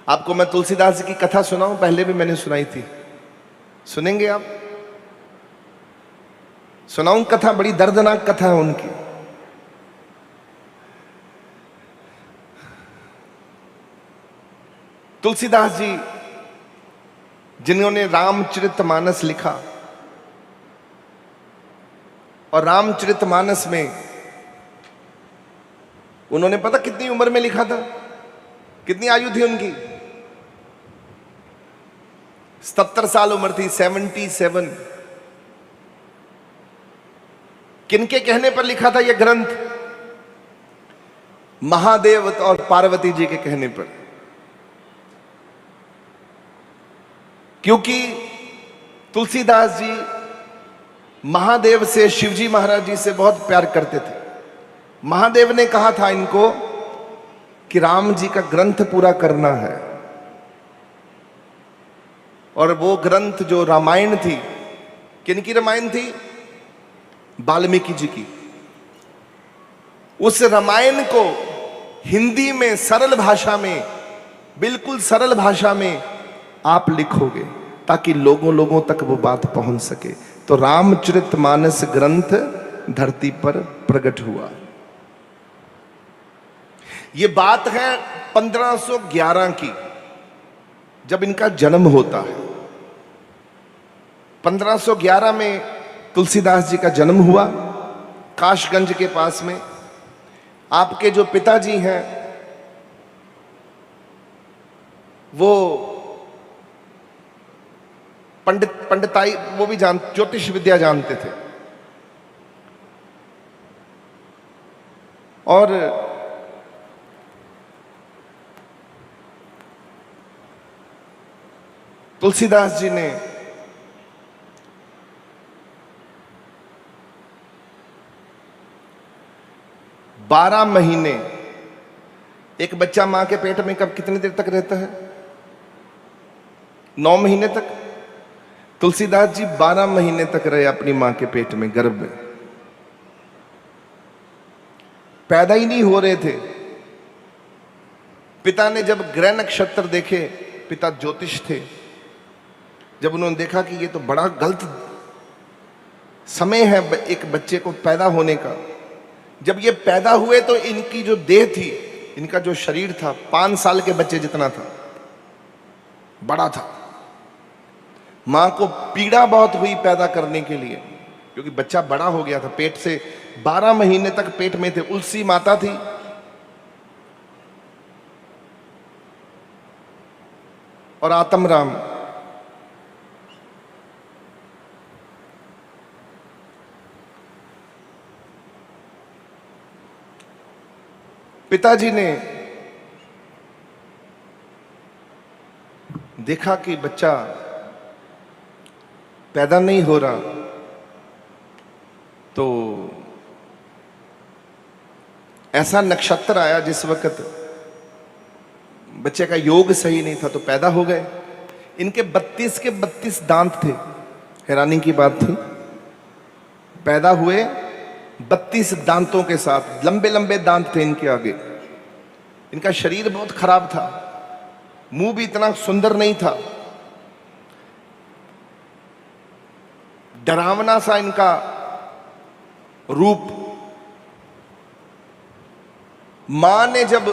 आपको मैं तुलसीदास जी की कथा सुनाऊं, पहले भी मैंने सुनाई थी, सुनेंगे आप? सुनाऊं कथा? बड़ी दर्दनाक कथा है उनकी। तुलसीदास जी जिन्होंने रामचरितमानस लिखा, और रामचरितमानस में उन्होंने पता कितनी उम्र में लिखा था? कितनी आयु थी उनकी? 77 साल उम्र थी, 77। किनके कहने पर लिखा था यह ग्रंथ? महादेव और पार्वती जी के कहने पर। क्योंकि तुलसीदास जी महादेव से, शिवजी महाराज जी से बहुत प्यार करते थे। महादेव ने कहा था इनको कि राम जी का ग्रंथ पूरा करना है, और वो ग्रंथ जो रामायण थी, किनकी रामायण थी? वाल्मीकि जी की। उस रामायण को हिंदी में सरल भाषा में, बिल्कुल सरल भाषा में आप लिखोगे ताकि लोगों तक वो बात पहुंच सके। तो रामचरितमानस ग्रंथ धरती पर प्रकट हुआ। ये बात है 1511 की, जब इनका जन्म होता है। 1511 में तुलसीदास जी का जन्म हुआ, काशगंज के पास में। आपके जो पिताजी हैं वो पंडिताई, वो भी ज्योतिष विद्या जानते थे। और तुलसीदास जी ने बारह महीने, एक बच्चा मां के पेट में कब कितनी देर तक रहता है? 9 महीने तक। तुलसीदास जी 12 महीने तक रहे अपनी मां के पेट में, गर्भ में। पैदा ही नहीं हो रहे थे। पिता ने जब ग्रह नक्षत्र देखे, पिता ज्योतिष थे, जब उन्होंने देखा कि ये तो बड़ा गलत समय है एक बच्चे को पैदा होने का। जब ये पैदा हुए तो इनकी जो देह थी, इनका जो शरीर था, 5 साल के बच्चे जितना था, बड़ा था। मां को पीड़ा बहुत हुई पैदा करने के लिए, क्योंकि बच्चा बड़ा हो गया था। पेट से 12 महीने तक पेट में थे। उलसी माता थी, और आत्मराम। पिताजी ने देखा कि बच्चा पैदा नहीं हो रहा, तो ऐसा नक्षत्र आया जिस वक्त बच्चे का योग सही नहीं था, तो पैदा हो गए। इनके 32 के 32 दांत थे। हैरानी की बात थी, पैदा हुए 32 दांतों के साथ। लंबे लंबे दांत थे इनके आगे। इनका शरीर बहुत खराब था, मुंह भी इतना सुंदर नहीं था, डरावना सा इनका रूप। मां ने जब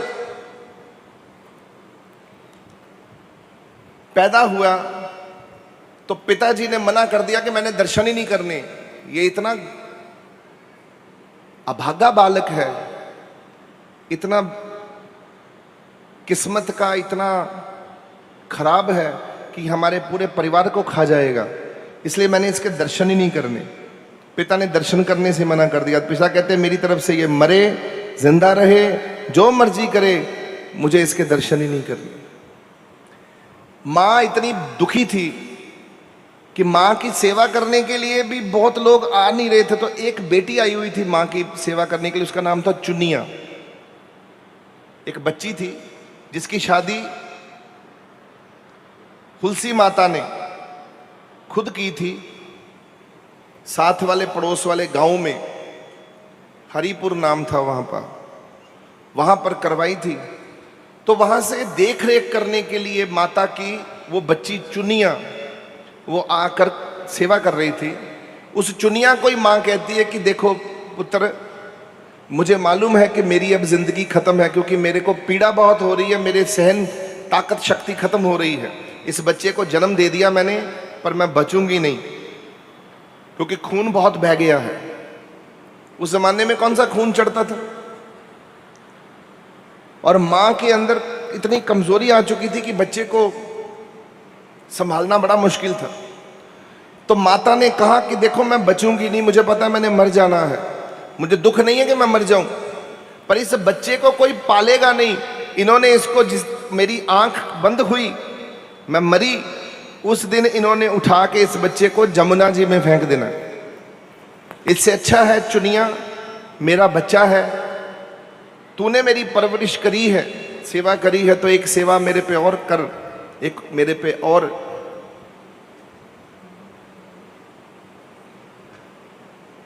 पैदा हुआ तो पिताजी ने मना कर दिया कि मैंने दर्शन ही नहीं करने, ये इतना अभागा बालक है, इतना किस्मत का इतना खराब है कि हमारे पूरे परिवार को खा जाएगा, इसलिए मैंने इसके दर्शन ही नहीं करने। पिता ने दर्शन करने से मना कर दिया। पिता कहते मेरी तरफ से ये मरे, जिंदा रहे, जो मर्जी करे, मुझे इसके दर्शन ही नहीं करने। मां इतनी दुखी थी कि मां की सेवा करने के लिए भी बहुत लोग आ नहीं रहे थे। तो एक बेटी आई हुई थी मां की सेवा करने के लिए, उसका नाम था चुनिया। एक बच्ची थी जिसकी शादी तुलसी माता ने खुद की थी, साथ वाले पड़ोस वाले गांव में, हरिपुर नाम था वहां पर करवाई थी। तो वहां से देख रेख करने के लिए माता की वो बच्ची चुनिया वो आकर सेवा कर रही थी। उस चुनिया को ही माँ कहती है कि देखो पुत्र, मुझे मालूम है कि मेरी अब जिंदगी खत्म है, क्योंकि मेरे को पीड़ा बहुत हो रही है, मेरे सहन ताकत शक्ति खत्म हो रही है। इस बच्चे को जन्म दे दिया मैंने, पर मैं बचूंगी नहीं, क्योंकि खून बहुत बह गया है। उस जमाने में कौन सा खून चढ़ता था, और मां के अंदर इतनी कमजोरी आ चुकी थी कि बच्चे को संभालना बड़ा मुश्किल था। तो माता ने कहा कि देखो मैं बचूंगी नहीं, मुझे पता है मैंने मर जाना है, मुझे दुख नहीं है कि मैं मर जाऊं, पर इस बच्चे को कोई पालेगा नहीं। इन्होंने इसको, जिस मेरी आंख बंद हुई, मैं मरी, उस दिन इन्होंने उठा के इस बच्चे को जमुना जी में फेंक देना। इससे अच्छा है चुनिया, मेरा बच्चा है, तूने मेरी परवरिश करी है, सेवा करी है, तो एक सेवा मेरे पे और कर, एक मेरे पे और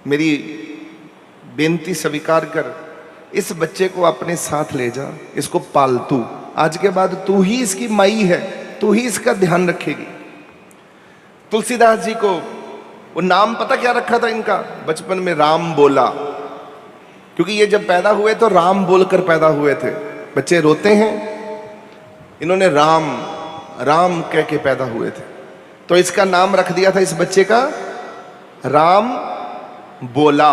मेरी बेनती स्वीकार कर, इस बच्चे को अपने साथ ले जा, इसको पाल तू, आज के बाद तू ही इसकी माई है, तू ही इसका ध्यान रखेगी। तुलसीदास जी को वो नाम पता क्या रखा था इनका बचपन में? राम बोला, क्योंकि ये जब पैदा हुए तो राम बोलकर पैदा हुए थे। बच्चे रोते हैं, इन्होंने राम राम कह के पैदा हुए थे, तो इसका नाम रख दिया था इस बच्चे का राम बोला।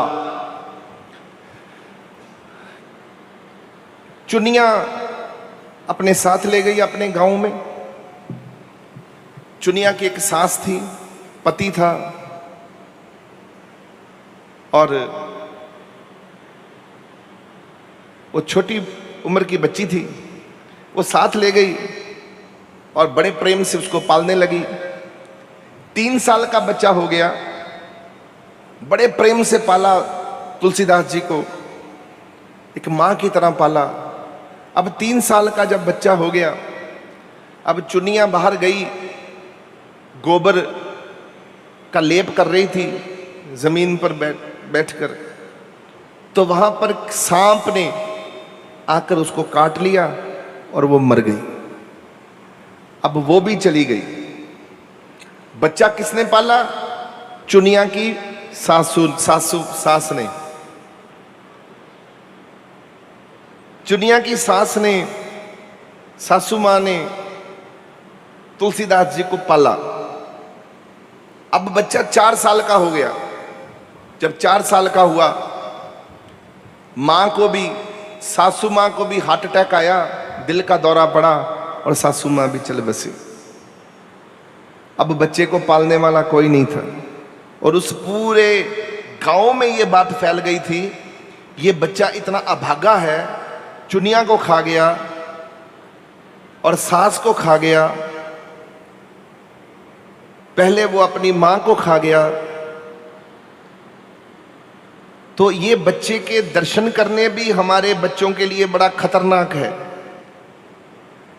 चुनिया अपने साथ ले गई अपने गांव में। चुनिया की एक सास थी, पति था, और वो छोटी उम्र की बच्ची थी, वो साथ ले गई और बड़े प्रेम से उसको पालने लगी। 3 साल का बच्चा हो गया, बड़े प्रेम से पाला तुलसीदास जी को, एक मां की तरह पाला। अब 3 साल का जब बच्चा हो गया, अब चुनिया बाहर गई, गोबर का लेप कर रही थी जमीन पर बैठकर, तो वहां पर सांप ने आकर उसको काट लिया और वो मर गई। अब वो भी चली गई। बच्चा किसने पाला? चुनिया की सास ने। चुनिया की सास ने, सासू मां ने तुलसीदास जी को पाला। अब बच्चा 4 साल का हो गया। जब 4 साल का हुआ, मां को भी, सासू मां को भी हार्ट अटैक आया, दिल का दौरा पड़ा, और सासू मां भी चल बसी। अब बच्चे को पालने वाला कोई नहीं था, और उस पूरे गांव में ये बात फैल गई थी, ये बच्चा इतना अभागा है, चुनिया को खा गया और सास को खा गया, पहले वो अपनी मां को खा गया। तो ये बच्चे के दर्शन करने भी हमारे बच्चों के लिए बड़ा खतरनाक है।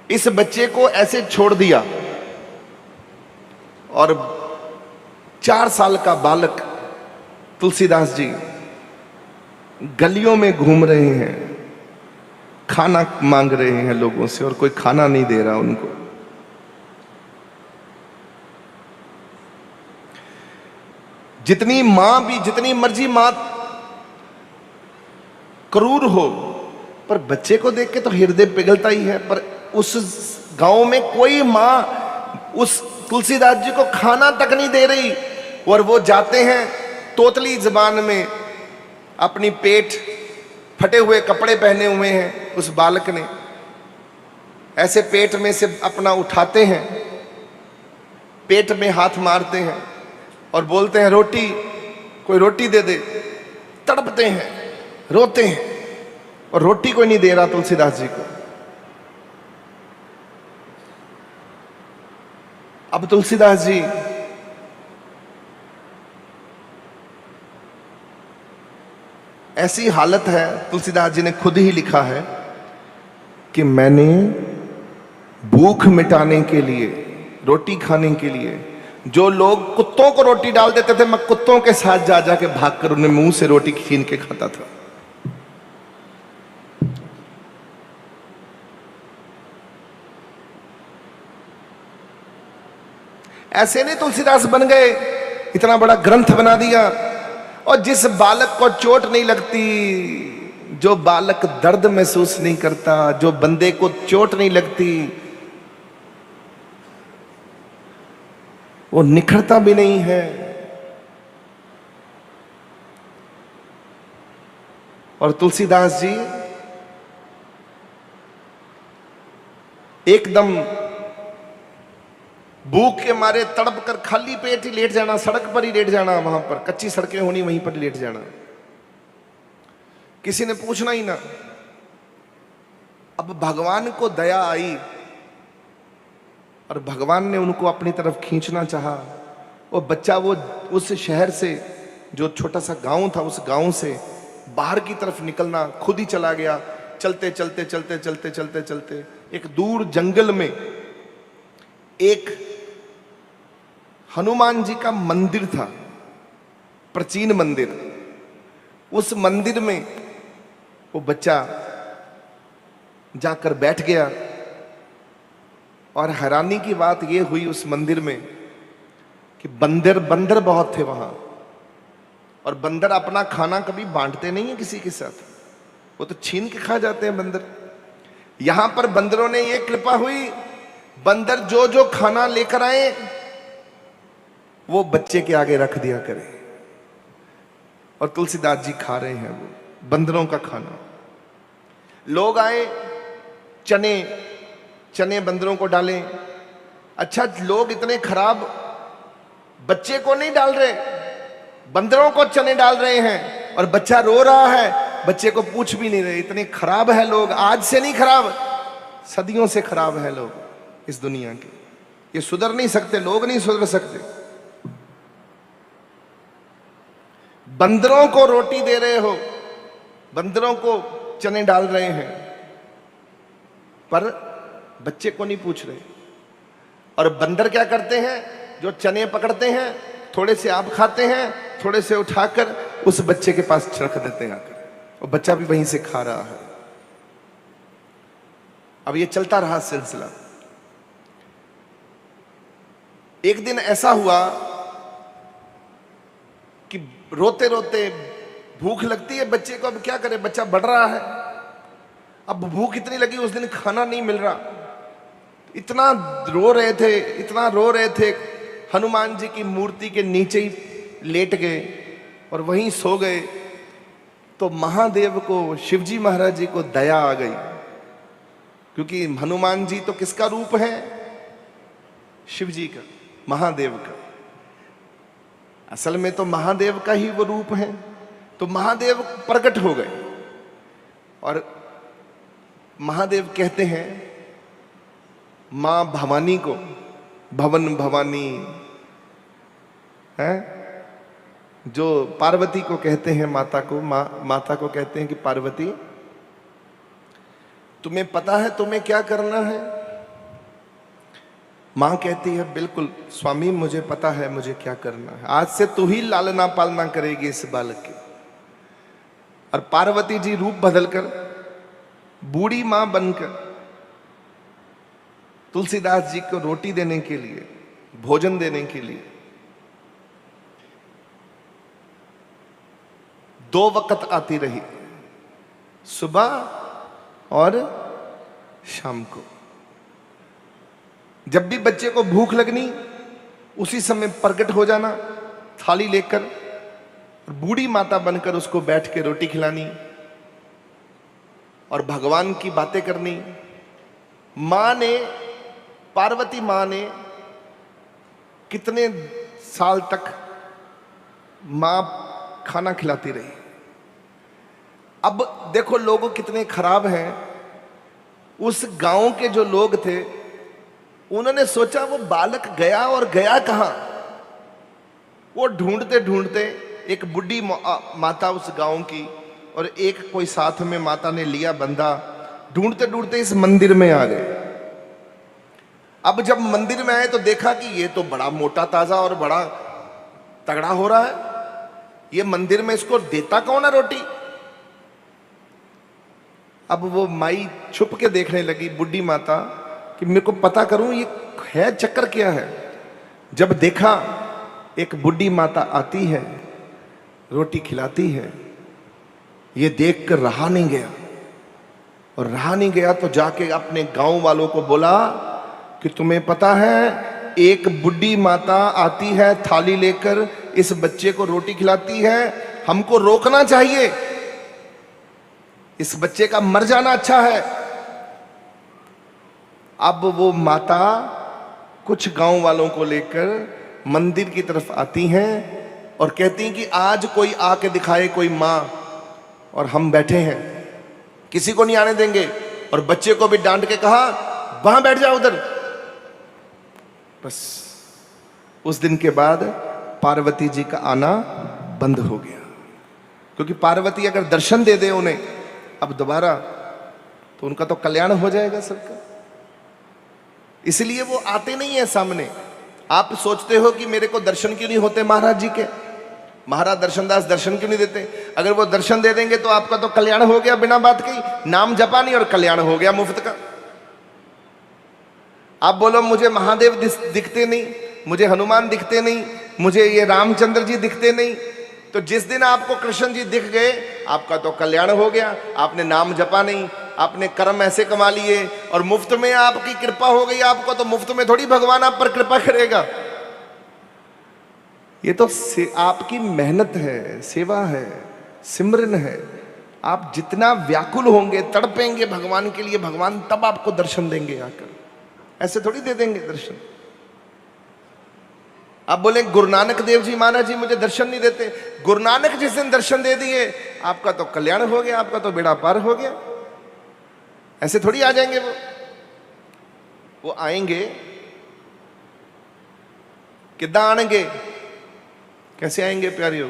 इस बच्चे को ऐसे छोड़ दिया, और 4 साल का बालक तुलसीदास जी गलियों में घूम रहे हैं, खाना मांग रहे हैं लोगों से, और कोई खाना नहीं दे रहा उनको। जितनी मां भी, जितनी मर्जी मां क्रूर हो, पर बच्चे को देख के तो हृदय पिघलता ही है। पर उस गांव में कोई मां उस तुलसीदास जी को खाना तक नहीं दे रही, और वो जाते हैं तोतली जबान में, अपनी पेट फटे हुए कपड़े पहने हुए हैं उस बालक ने, ऐसे पेट में से अपना उठाते हैं, पेट में हाथ मारते हैं और बोलते हैं रोटी, कोई रोटी दे दे। तड़पते हैं, रोते हैं, और रोटी कोई नहीं दे रहा तुलसीदास जी को। अब तुलसीदास जी ऐसी हालत है, तुलसीदास जी ने खुद ही लिखा है कि मैंने भूख मिटाने के लिए, रोटी खाने के लिए, जो लोग कुत्तों को रोटी डाल देते थे, मैं कुत्तों के साथ जा जाके भागकर उन्हें मुंह से रोटी छीन के खाता था। ऐसे नहीं तुलसीदास बन गए, इतना बड़ा ग्रंथ बना दिया। और जिस बालक को चोट नहीं लगती, जो बालक दर्द महसूस नहीं करता, जो बंदे को चोट नहीं लगती, वो निखरता भी नहीं है। और तुलसीदास जी एकदम भूख के मारे तड़प कर खाली पेट ही लेट जाना, सड़क पर ही लेट जाना, वहां पर कच्ची सड़कें होनी वहीं पर लेट जाना, किसी ने पूछना ही ना। अब भगवान को दया आई और भगवान ने उनको अपनी तरफ खींचना चाहा। वो बच्चा वो उस शहर से, जो छोटा सा गांव था, उस गांव से बाहर की तरफ निकलना खुद ही चला गया। चलते चलते चलते चलते चलते चलते एक दूर जंगल में एक हनुमान जी का मंदिर था, प्राचीन मंदिर। उस मंदिर में वो बच्चा जाकर बैठ गया और हैरानी की बात ये हुई उस मंदिर में कि बंदर बहुत थे वहां। और बंदर अपना खाना कभी बांटते नहीं है किसी के साथ, वो तो छीन के खा जाते हैं बंदर। यहां पर बंदरों ने ये कृपा हुई, बंदर जो जो खाना लेकर आए वो बच्चे के आगे रख दिया करें। और तुलसीदास जी खा रहे हैं वो बंदरों का खाना। लोग आए, चने चने बंदरों को डालें। अच्छा, लोग इतने खराब बच्चे को नहीं डाल रहे, बंदरों को चने डाल रहे हैं और बच्चा रो रहा है, बच्चे को पूछ भी नहीं रहे। इतने खराब है लोग, आज से नहीं खराब, सदियों से खराब है लोग इस दुनिया के। ये सुधर नहीं सकते, लोग नहीं सुधर सकते। बंदरों को रोटी दे रहे हो, बंदरों को चने डाल रहे हैं, पर बच्चे को नहीं पूछ रहे। और बंदर क्या करते हैं, जो चने पकड़ते हैं, थोड़े से आप खाते हैं, थोड़े से उठाकर उस बच्चे के पास रख देते हैं आकर, और बच्चा भी वहीं से खा रहा है। अब ये चलता रहा सिलसिला। एक दिन ऐसा हुआ कि रोते रोते भूख लगती है बच्चे को। अब क्या करे, बच्चा बढ़ रहा है, अब भूख इतनी लगी, उस दिन खाना नहीं मिल रहा। इतना रो रहे थे, इतना रो रहे थे, हनुमान जी की मूर्ति के नीचे ही लेट गए और वहीं सो गए। तो महादेव को, शिवजी महाराज जी को दया आ गई, क्योंकि हनुमान जी तो किसका रूप है, शिव जी का, महादेव का। असल में तो महादेव का ही वो रूप है। तो महादेव प्रकट हो गए और महादेव कहते हैं मां भवानी को, भवन भवानी है, जो पार्वती को कहते हैं, माता को, माता को कहते हैं कि पार्वती तुम्हें पता है तुम्हें क्या करना है। मां कहती है बिल्कुल स्वामी, मुझे पता है मुझे क्या करना है। आज से तू ही लालना पालना करेगी इस बालक की। और पार्वती जी रूप बदलकर, बूढ़ी मां बनकर तुलसीदास जी को रोटी देने के लिए, भोजन देने के लिए 2 वक्त आती रही, सुबह और शाम को। जब भी बच्चे को भूख लगनी, उसी समय प्रकट हो जाना थाली लेकर, और बूढ़ी माता बनकर उसको बैठ के रोटी खिलानी और भगवान की बातें करनी। मां ने, पार्वती मां ने कितने साल तक मां खाना खिलाती रही। अब देखो लोग कितने खराब हैं। उस गांव के जो लोग थे, उन्होंने सोचा वो बालक गया, और गया कहां। वो ढूंढते ढूंढते एक बुढ़ी माता उस गांव की, और एक कोई साथ में माता ने लिया बंदा, ढूंढते ढूंढते इस मंदिर में आ गए। अब जब मंदिर में आए तो देखा कि ये तो बड़ा मोटा ताजा और बड़ा तगड़ा हो रहा है। ये मंदिर में इसको देता कौन है रोटी। अब वो माई छुप के देखने लगी, बुढ़ी माता, कि मेरे को पता करूं ये है चक्कर क्या है। जब देखा एक बुढ़ी माता आती है, रोटी खिलाती है, ये देखकर रहा नहीं गया। और रहा नहीं गया तो जाके अपने गांव वालों को बोला कि तुम्हें पता है एक बुढ़ी माता आती है थाली लेकर, इस बच्चे को रोटी खिलाती है, हमको रोकना चाहिए, इस बच्चे का मर जाना अच्छा है। अब वो माता कुछ गांव वालों को लेकर मंदिर की तरफ आती हैं और कहती हैं कि आज कोई आके दिखाए, कोई मां, और हम बैठे हैं, किसी को नहीं आने देंगे। और बच्चे को भी डांट के कहा वहां बैठ जाओ उधर। बस उस दिन के बाद पार्वती जी का आना बंद हो गया, क्योंकि पार्वती अगर दर्शन दे दे उन्हें अब दोबारा, तो उनका तो कल्याण हो जाएगा सबका। इसलिए वो आते नहीं है सामने। आप सोचते हो कि मेरे को दर्शन क्यों नहीं होते महाराज जी के, महाराज दर्शनदास दर्शन क्यों नहीं देते? अगर वो दर्शन दे देंगे तो आपका तो कल्याण हो गया बिना बात कही, नाम जपा नहीं और कल्याण हो गया मुफ्त का। आप बोलो मुझे महादेव दिखते नहीं, मुझे हनुमान दिखते नहीं, मुझे ये रामचंद्र जी दिखते नहीं, तो जिस दिन आपको कृष्ण जी दिख गए आपका तो कल्याण हो गया। आपने नाम जपा नहीं, आपने कर्म ऐसे कमा लिए और मुफ्त में आपकी कृपा हो गई आपको, तो मुफ्त में थोड़ी भगवान आप पर कृपा करेगा। ये तो आपकी मेहनत है, सेवा है, सिमरन है। आप जितना व्याकुल होंगे, तड़पेंगे भगवान के लिए, भगवान तब आपको दर्शन देंगे आकर, ऐसे थोड़ी दे देंगे दर्शन। आप बोले गुरु नानक देव जी महाराज जी मुझे दर्शन नहीं देते, गुरु नानक जिस दिन दर्शन दे दिए आपका तो कल्याण हो गया, आपका तो बेड़ा पार हो गया। ऐसे थोड़ी आ जाएंगे वो आएंगे, किद्दां आएंगे, कैसे आएंगे प्यारियों?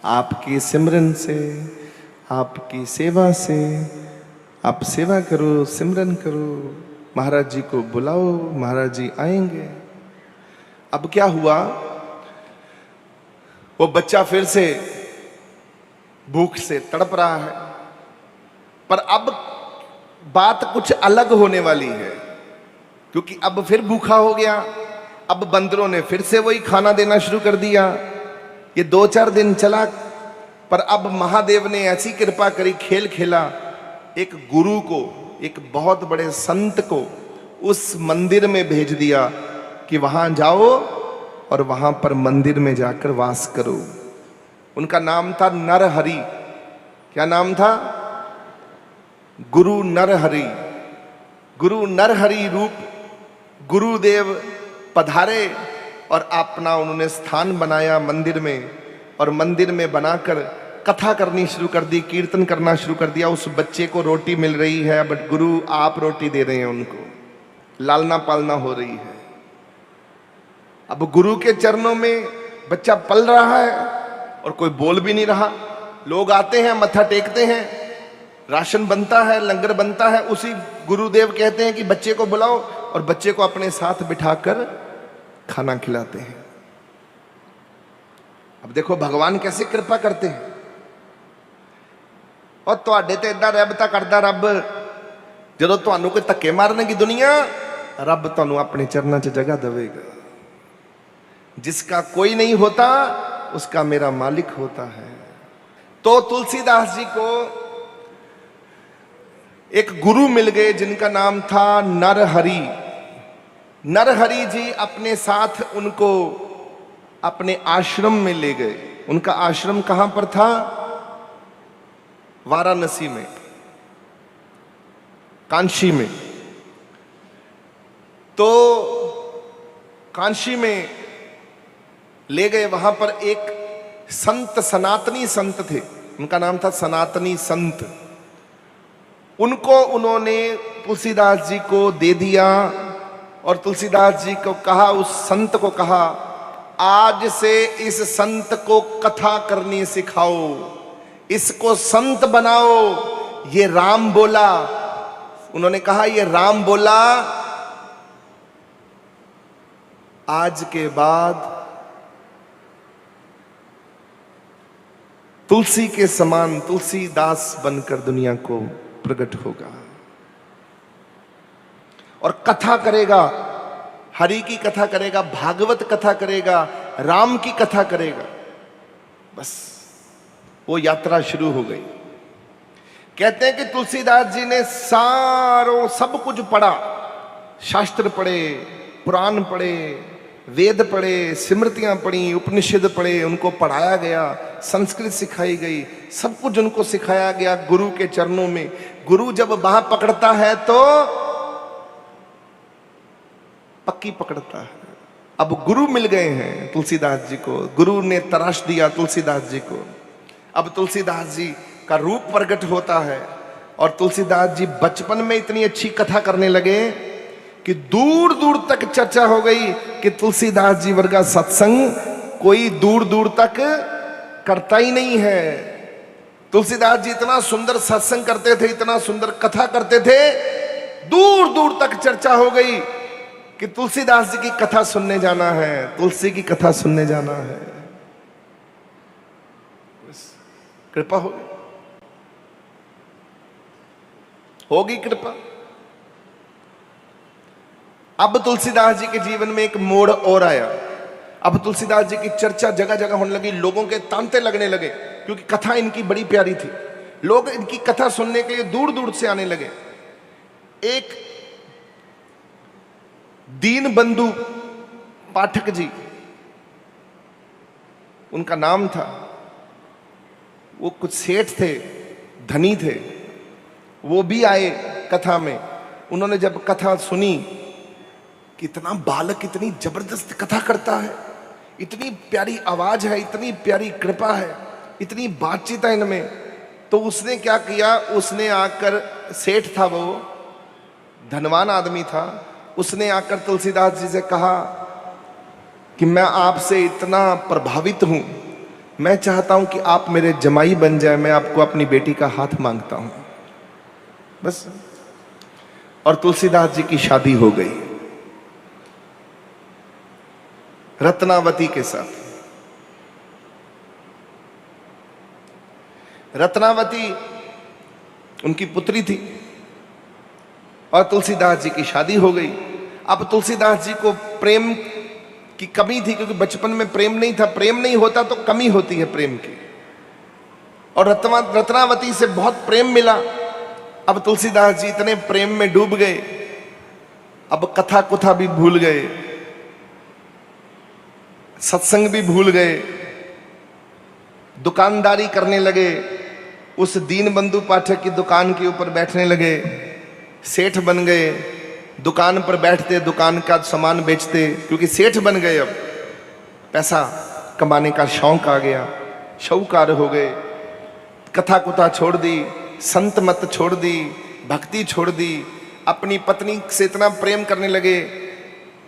आपकी सिमरन से, आपकी सेवा से। आप सेवा करो, सिमरन करो, महाराज जी को बुलाओ, महाराज जी आएंगे। अब क्या हुआ, वो बच्चा फिर से भूख से तड़प रहा है, पर अब बात कुछ अलग होने वाली है, क्योंकि अब फिर भूखा हो गया। अब बंदरों ने फिर से वही खाना देना शुरू कर दिया। ये 2-4 दिन चला, पर अब महादेव ने ऐसी कृपा करी, खेल खेला, एक गुरु को, एक बहुत बड़े संत को उस मंदिर में भेज दिया कि वहां जाओ और वहां पर मंदिर में जाकर वास करो। उनका नाम था नरहरि। क्या नाम था? गुरु नरहरि। गुरु नरहरि रूप गुरुदेव पधारे और अपना उन्होंने स्थान बनाया मंदिर में, और मंदिर में बनाकर कथा करनी शुरू कर दी, कीर्तन करना शुरू कर दिया। उस बच्चे को रोटी मिल रही है, बट गुरु आप रोटी दे रहे हैं उनको, लालना पालना हो रही है। अब गुरु के चरणों में बच्चा पल रहा है और कोई बोल भी नहीं रहा। लोग आते हैं, मत्था टेकते हैं, राशन बनता है, लंगर बनता है, उसी गुरुदेव कहते हैं कि बच्चे को बुलाओ, और बच्चे को अपने साथ बिठाकर खाना खिलाते हैं। अब देखो भगवान कैसे कृपा करते हैं। और तुहाडे ते इदा रहमतां करदा रब, जदों तुहानू कोई धक्के मारने की दुनिया, रब तुहानू अपने चरणों च जगह देवेगा। जिसका कोई नहीं होता उसका मेरा मालिक होता है। तो तुलसीदास जी को एक गुरु मिल गए जिनका नाम था नरहरि। नरहरि जी अपने साथ उनको अपने आश्रम में ले गए। उनका आश्रम कहां पर था? वाराणसी में, कांशी में। तो कांशी में ले गए, वहां पर एक संत, सनातनी संत थे, उनका नाम था सनातनी संत। उनको उन्होंने तुलसीदास जी को दे दिया, और तुलसीदास जी को कहा, उस संत को कहा, आज से इस संत को कथा करनी सिखाओ, इसको संत बनाओ। ये राम बोला, उन्होंने कहा ये राम बोला, आज के बाद तुलसी के समान तुलसीदास बनकर दुनिया को प्रकट होगा। और कथा करेगा, हरि की कथा करेगा, भागवत कथा करेगा, राम की कथा करेगा। बस वो यात्रा शुरू हो गई। कहते हैं कि तुलसीदास जी ने सब कुछ पढ़ा, शास्त्र पढ़े, पुराण पढ़े, वेद पढ़े, स्मृतियां पढ़ी, उपनिषद पढ़े, उनको पढ़ाया गया, संस्कृत सिखाई गई, सब कुछ उनको सिखाया गया गुरु के चरणों में। गुरु जब बाह पकड़ता है तो पक्की पकड़ता है। अब गुरु मिल गए हैं तुलसीदास जी को, गुरु ने तराश दिया तुलसीदास जी को। अब तुलसीदास जी का रूप प्रकट होता है और तुलसीदास जी बचपन में इतनी अच्छी कथा करने लगे कि दूर दूर तक चर्चा हो गई कि तुलसीदास जी वर्गा सत्संग कोई दूर दूर तक करता ही नहीं है। तुलसीदास जी इतना सुंदर सत्संग करते थे, इतना सुंदर कथा करते थे, दूर दूर तक चर्चा हो गई कि तुलसीदास जी की कथा सुनने जाना है, तुलसी की कथा सुनने जाना है। कृपा होगी कृपा। अब तुलसीदास जी के जीवन में एक मोड़ और आया। अब तुलसीदास जी की चर्चा जगह जगह होने लगी, लोगों के तांते लगने लगे, क्योंकि कथा इनकी बड़ी प्यारी थी। लोग इनकी कथा सुनने के लिए दूर दूर से आने लगे। एक दीन बंधु पाठक जी उनका नाम था, वो कुछ सेठ थे, धनी थे, वो भी आए कथा में। उन्होंने जब कथा सुनी कि इतना बालक इतनी जबरदस्त कथा करता है, इतनी प्यारी आवाज है, इतनी प्यारी कृपा है, इतनी बातचीत है इनमें, तो उसने क्या किया, उसने आकर, सेठ था वो, धनवान आदमी था, उसने आकर तुलसीदास जी से कहा कि मैं आपसे इतना प्रभावित हूं, मैं चाहता हूं कि आप मेरे जमाई बन जाए, मैं आपको अपनी बेटी का हाथ मांगता हूं। बस, और तुलसीदास जी की शादी हो गई रत्नावती के साथ। रत्नावती उनकी पुत्री थी और तुलसीदास जी की शादी हो गई। अब तुलसीदास जी को प्रेम की कमी थी, क्योंकि बचपन में प्रेम नहीं था, प्रेम नहीं होता तो कमी होती है प्रेम की, और रत्नावती से बहुत प्रेम मिला। अब तुलसीदास जी इतने प्रेम में डूब गए, अब कथा कुथा भी भूल गए, सत्संग भी भूल गए, दुकानदारी करने लगे, उस दीन बंधु पाठक की दुकान के ऊपर बैठने लगे, सेठ बन गए, दुकान पर बैठते, दुकान का सामान बेचते, क्योंकि सेठ बन गए, अब पैसा कमाने का शौक आ गया, शाहूकार हो गए। कथा कुथा छोड़ दी, संत मत छोड़ दी, भक्ति छोड़ दी, अपनी पत्नी से इतना प्रेम करने लगे।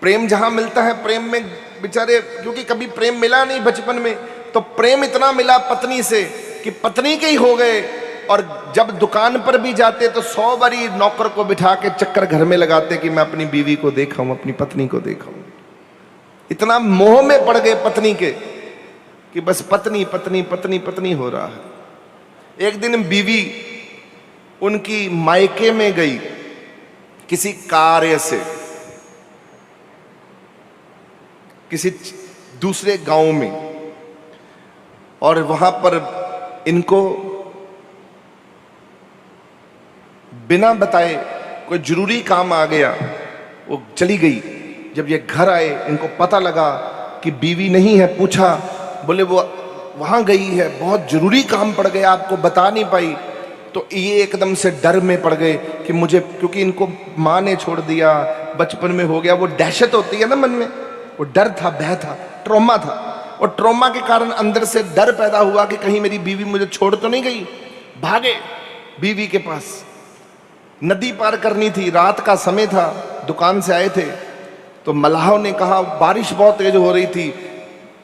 प्रेम जहां मिलता है, प्रेम में बेचारे, क्योंकि कभी प्रेम मिला नहीं बचपन में, तो प्रेम इतना मिला पत्नी से कि पत्नी के ही हो गए। और जब दुकान पर भी जाते तो 100 बारी नौकर को बिठा के चक्कर घर में लगाते कि मैं अपनी बीवी को देखा हूं, अपनी पत्नी को देखा हूं। इतना मोह में पड़ गए पत्नी के कि बस पत्नी पत्नी पत्नी पत्नी हो रहा है। एक दिन बीवी उनकी मायके में गई किसी कार्य से, किसी दूसरे गांव में, और वहां पर इनको बिना बताए कोई जरूरी काम आ गया, वो चली गई। जब ये घर आए, इनको पता लगा कि बीवी नहीं है, पूछा, बोले वो वहां गई है, बहुत जरूरी काम पड़ गया, आपको बता नहीं पाई। तो ये एकदम से डर में पड़ गए कि मुझे, क्योंकि इनको माँ ने छोड़ दिया, बचपन में हो गया, वो दहशत होती है ना मन में, वो डर था, भय था, ट्रॉमा था, और ट्रॉमा के कारण अंदर से डर पैदा हुआ कि कहीं मेरी बीवी मुझे छोड़ तो नहीं गई। भागे बीवी के पास, नदी पार करनी थी, रात का समय था, दुकान से आए थे, तो मल्लाहों ने कहा, बारिश बहुत तेज हो रही थी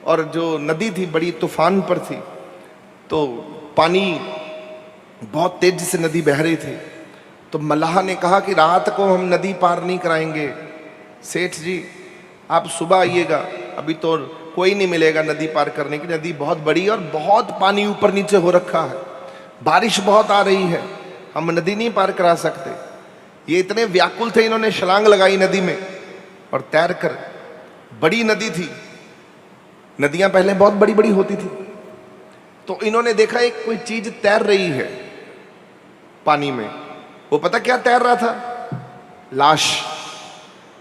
और जो नदी थी बड़ी तूफान पर थी, तो पानी बहुत तेज से नदी बह रही थी। तो मल्लाह ने कहा कि रात को हम नदी पार नहीं कराएंगे, सेठ जी आप सुबह आइएगा, अभी तो कोई नहीं मिलेगा नदी पार करने की, नदी बहुत बड़ी और बहुत पानी ऊपर नीचे हो रखा है, बारिश बहुत आ रही है, हम नदी नहीं पार करा सकते। ये इतने व्याकुल थे, इन्होंने छलांग लगाई नदी में और तैर कर, बड़ी नदी थी, नदियां पहले बहुत बड़ी बड़ी होती थी, तो इन्होंने देखा एक कोई चीज तैर रही है पानी में। वो पता क्या तैर रहा था? लाश।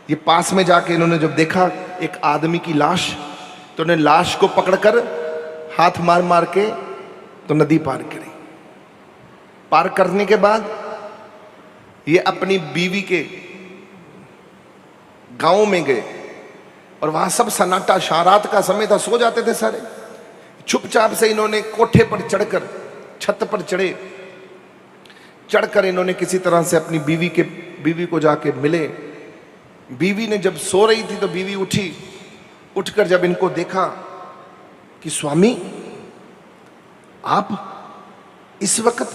ये पास में जाके इन्होंने जब देखा एक आदमी की लाश, तो उन्हें लाश को पकड़कर हाथ मार मार के तो नदी पार करी। पार करने के बाद ये अपनी बीवी के गांव में गए और वहां सब सन्नाटा, रात का समय था, सो जाते थे सारे। चुपचाप से इन्होंने कोठे पर चढ़कर, छत पर चढ़कर इन्होंने किसी तरह से अपनी बीवी को जाके मिले। बीवी ने जब सो रही थी तो बीवी उठी, उठकर जब इनको देखा कि स्वामी आप इस वक्त,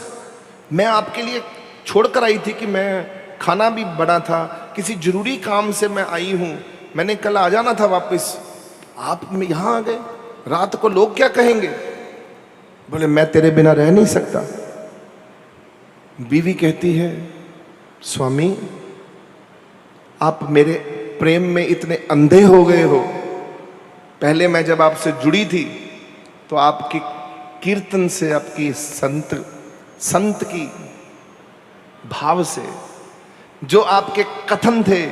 मैं आपके लिए छोड़कर आई थी कि मैं खाना भी बना था, किसी जरूरी काम से मैं आई हूं, मैंने कल आ जाना था वापस, आप यहां आ गए, रात को लोग क्या कहेंगे? बोले मैं तेरे बिना रह नहीं सकता। बीवी कहती है स्वामी आप मेरे प्रेम में इतने अंधे हो गए हो। पहले मैं जब आपसे जुड़ी थी तो आपकी कीर्तन से, आपकी संत की भाव से, जो आपके कथन थे,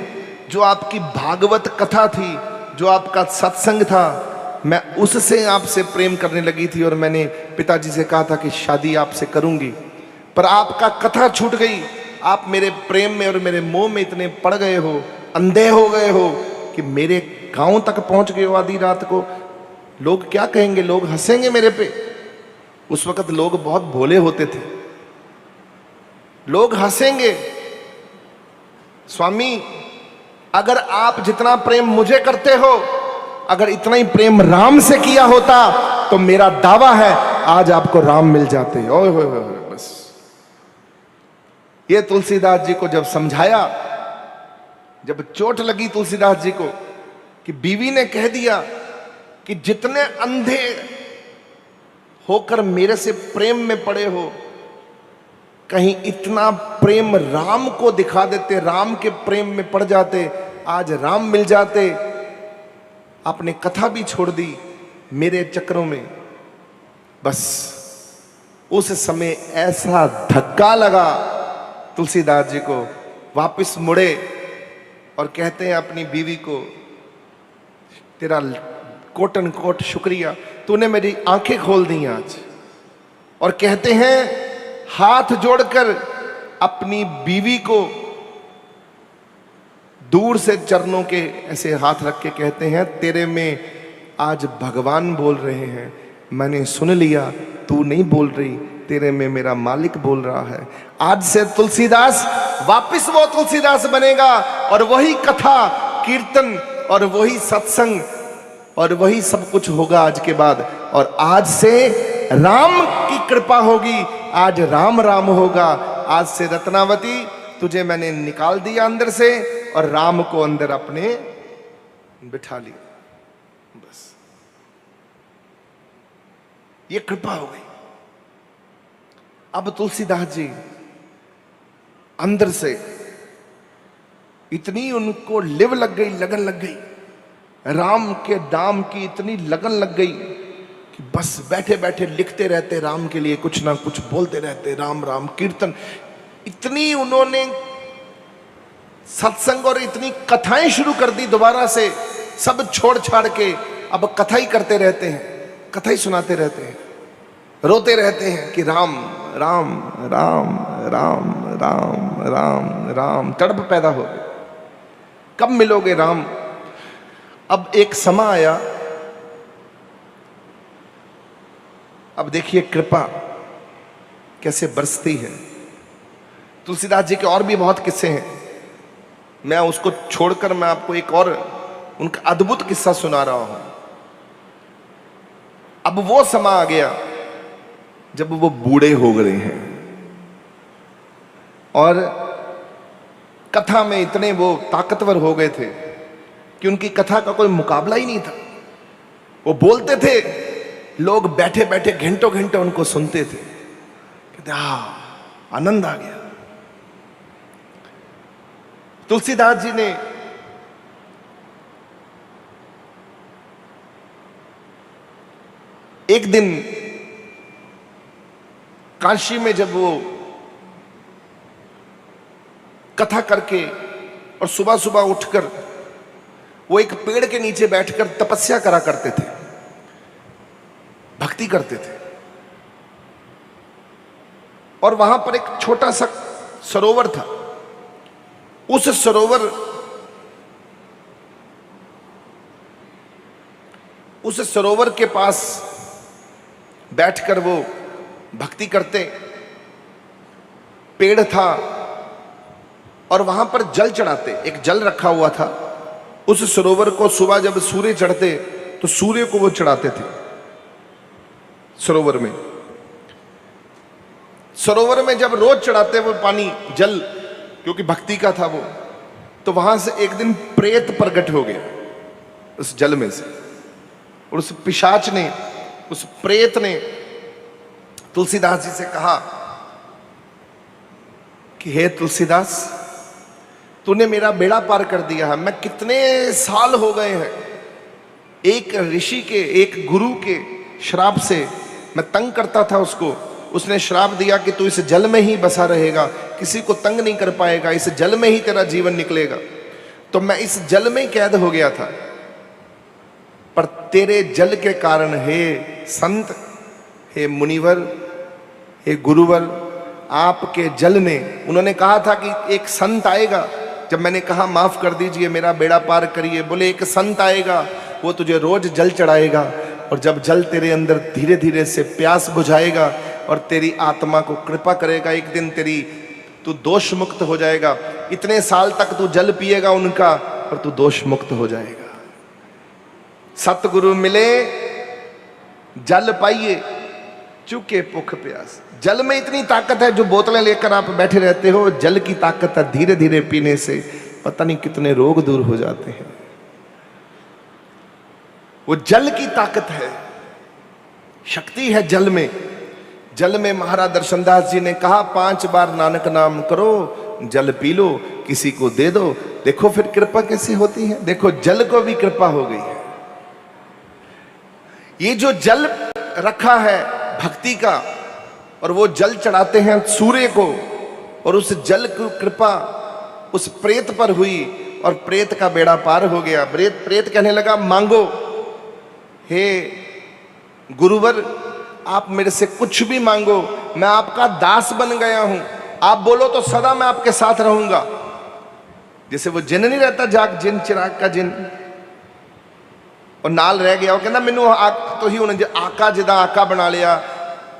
जो आपकी भागवत कथा थी, जो आपका सत्संग था, मैं उससे आपसे प्रेम करने लगी थी और मैंने पिताजी से कहा था कि शादी आपसे करूंगी, पर आपका कथा छूट गई। आप मेरे प्रेम में और मेरे मोह में इतने पड़ गए हो, अंधे हो गए हो कि मेरे गांव तक पहुंच गए हो आधी रात को। लोग क्या कहेंगे? लोग हंसेंगे मेरे पे। उस वक्त लोग बहुत भोले होते थे, लोग हंसेंगे। स्वामी अगर आप जितना प्रेम मुझे करते हो, अगर इतना ही प्रेम राम से किया होता तो मेरा दावा है आज आपको राम मिल जाते। ओए होए होए, बस ये तुलसीदास जी को जब समझाया, जब चोट लगी तुलसीदास जी को कि बीवी ने कह दिया कि जितने अंधे होकर मेरे से प्रेम में पड़े हो, कहीं इतना प्रेम राम को दिखा देते, राम के प्रेम में पड़ जाते, आज राम मिल जाते। आपने कथा भी छोड़ दी मेरे चक्रों में। बस उस समय ऐसा धक्का लगा तुलसीदास जी को, वापस मुड़े और कहते हैं अपनी बीवी को, तेरा कोटन कोट शुक्रिया, तूने मेरी आंखें खोल दी आज। और कहते हैं हाथ जोड़कर अपनी बीवी को दूर से चरणों के ऐसे हाथ रख के कहते हैं, तेरे में आज भगवान बोल रहे हैं, मैंने सुन लिया, तू नहीं बोल रही, तेरे में मेरा मालिक बोल रहा है। आज से तुलसीदास वापस वो तुलसीदास बनेगा और वही कथा कीर्तन और वही सत्संग और वही सब कुछ होगा आज के बाद। और आज से राम की कृपा होगी, आज राम राम होगा। आज से रत्नावती तुझे मैंने निकाल दिया अंदर से और राम को अंदर अपने बिठा लिया। बस ये कृपा हो गई। अब तुलसीदास जी अंदर से इतनी उनको लिव लग गई, लगन लग गई, राम के नाम की इतनी लगन लग गई कि बस बैठे बैठे लिखते रहते, राम के लिए कुछ ना कुछ बोलते रहते, राम राम कीर्तन। इतनी उन्होंने सत्संग और इतनी कथाएं शुरू कर दी दोबारा से, सब छोड़ छाड़ के अब कथा ही करते रहते हैं, कथा ही सुनाते रहते हैं, रोते रहते हैं कि राम राम राम राम राम राम राम। तड़प पैदा हो गई, कब मिलोगे राम। अब एक समय आया, अब देखिए कृपा कैसे बरसती है। तुलसीदास जी के और भी बहुत किस्से हैं, मैं उसको छोड़कर मैं आपको एक और उनका अद्भुत किस्सा सुना रहा हूं। अब वो समय आ गया जब वो बूढ़े हो गए हैं और कथा में इतने वो ताकतवर हो गए थे कि उनकी कथा का कोई मुकाबला ही नहीं था। वो बोलते थे, लोग बैठे बैठे घंटों घंटों उनको सुनते थे, कहते आनंद आ गया। तुलसीदास जी ने एक दिन काशी में जब वो कथा करके और सुबह सुबह उठकर वो एक पेड़ के नीचे बैठकर तपस्या करा करते थे, भक्ति करते थे। और वहां पर एक छोटा सा सरोवर था। उस सरोवर के पास बैठकर वो भक्ति करते। पेड़ था और वहां पर जल चढ़ाते, एक जल रखा हुआ था। उस सरोवर को सुबह जब सूर्य चढ़ते तो सूर्य को वो चढ़ाते थे सरोवर में। सरोवर में जब रोज चढ़ाते वो पानी जल, क्योंकि भक्ति का था वो, तो वहां से एक दिन प्रेत प्रकट हो गया उस जल में से। और उस पिशाच ने, उस प्रेत ने तुलसीदास जी से कहा कि हे तुलसीदास, तूने मेरा बेड़ा पार कर दिया है। मैं कितने साल हो गए हैं एक ऋषि के, एक गुरु के श्राप से मैं तंग करता था उसको। उसने श्राप दिया कि तू इस जल में ही बसा रहेगा, किसी को तंग नहीं कर पाएगा, इस जल में ही तेरा जीवन निकलेगा। तो मैं इस जल में कैद हो गया था, पर तेरे जल के कारण हे संत, हे मुनिवर, हे गुरुवर, आपके जल ने, उन्होंने कहा था कि एक संत आएगा। जब मैंने कहा माफ कर दीजिए, मेरा बेड़ा पार करिए, बोले एक संत आएगा, वो तुझे रोज जल चढ़ाएगा। और जब जल तेरे अंदर धीरे धीरे से प्यास बुझाएगा और तेरी आत्मा को कृपा करेगा, एक दिन तू दोष मुक्त हो जाएगा। इतने साल तक तू जल पिएगा उनका और तू दोष मुक्त हो जाएगा। सतगुरु मिले जल पाइए, चुके भुख प्यास। जल में इतनी ताकत है, जो बोतलें लेकर आप बैठे रहते हो, जल की ताकत है। धीरे धीरे पीने से पता नहीं कितने रोग दूर हो जाते हैं। वो जल की ताकत है, शक्ति है जल में। जल में महाराज दर्शनदास जी ने कहा 5 बार नानक नाम करो, जल पी लो, किसी को दे दो। देखो फिर कृपा कैसे होती है। देखो जल को भी कृपा हो गई है। ये जो जल रखा है भक्ति का, और वो जल चढ़ाते हैं सूर्य को, और उस जल की कृपा उस प्रेत पर हुई और प्रेत का बेड़ा पार हो गया। प्रेत कहने लगा मांगो, हे गुरुवर आप मेरे से कुछ भी मांगो, मैं आपका दास बन गया हूं। आप बोलो तो सदा मैं आपके साथ रहूंगा। जैसे वो जिन नहीं रहता, जाग जिन, चिराग का जिन, और नाल रह गया। वो कहना मैनू तुसीं हुण आका जिदा आका बना लिया,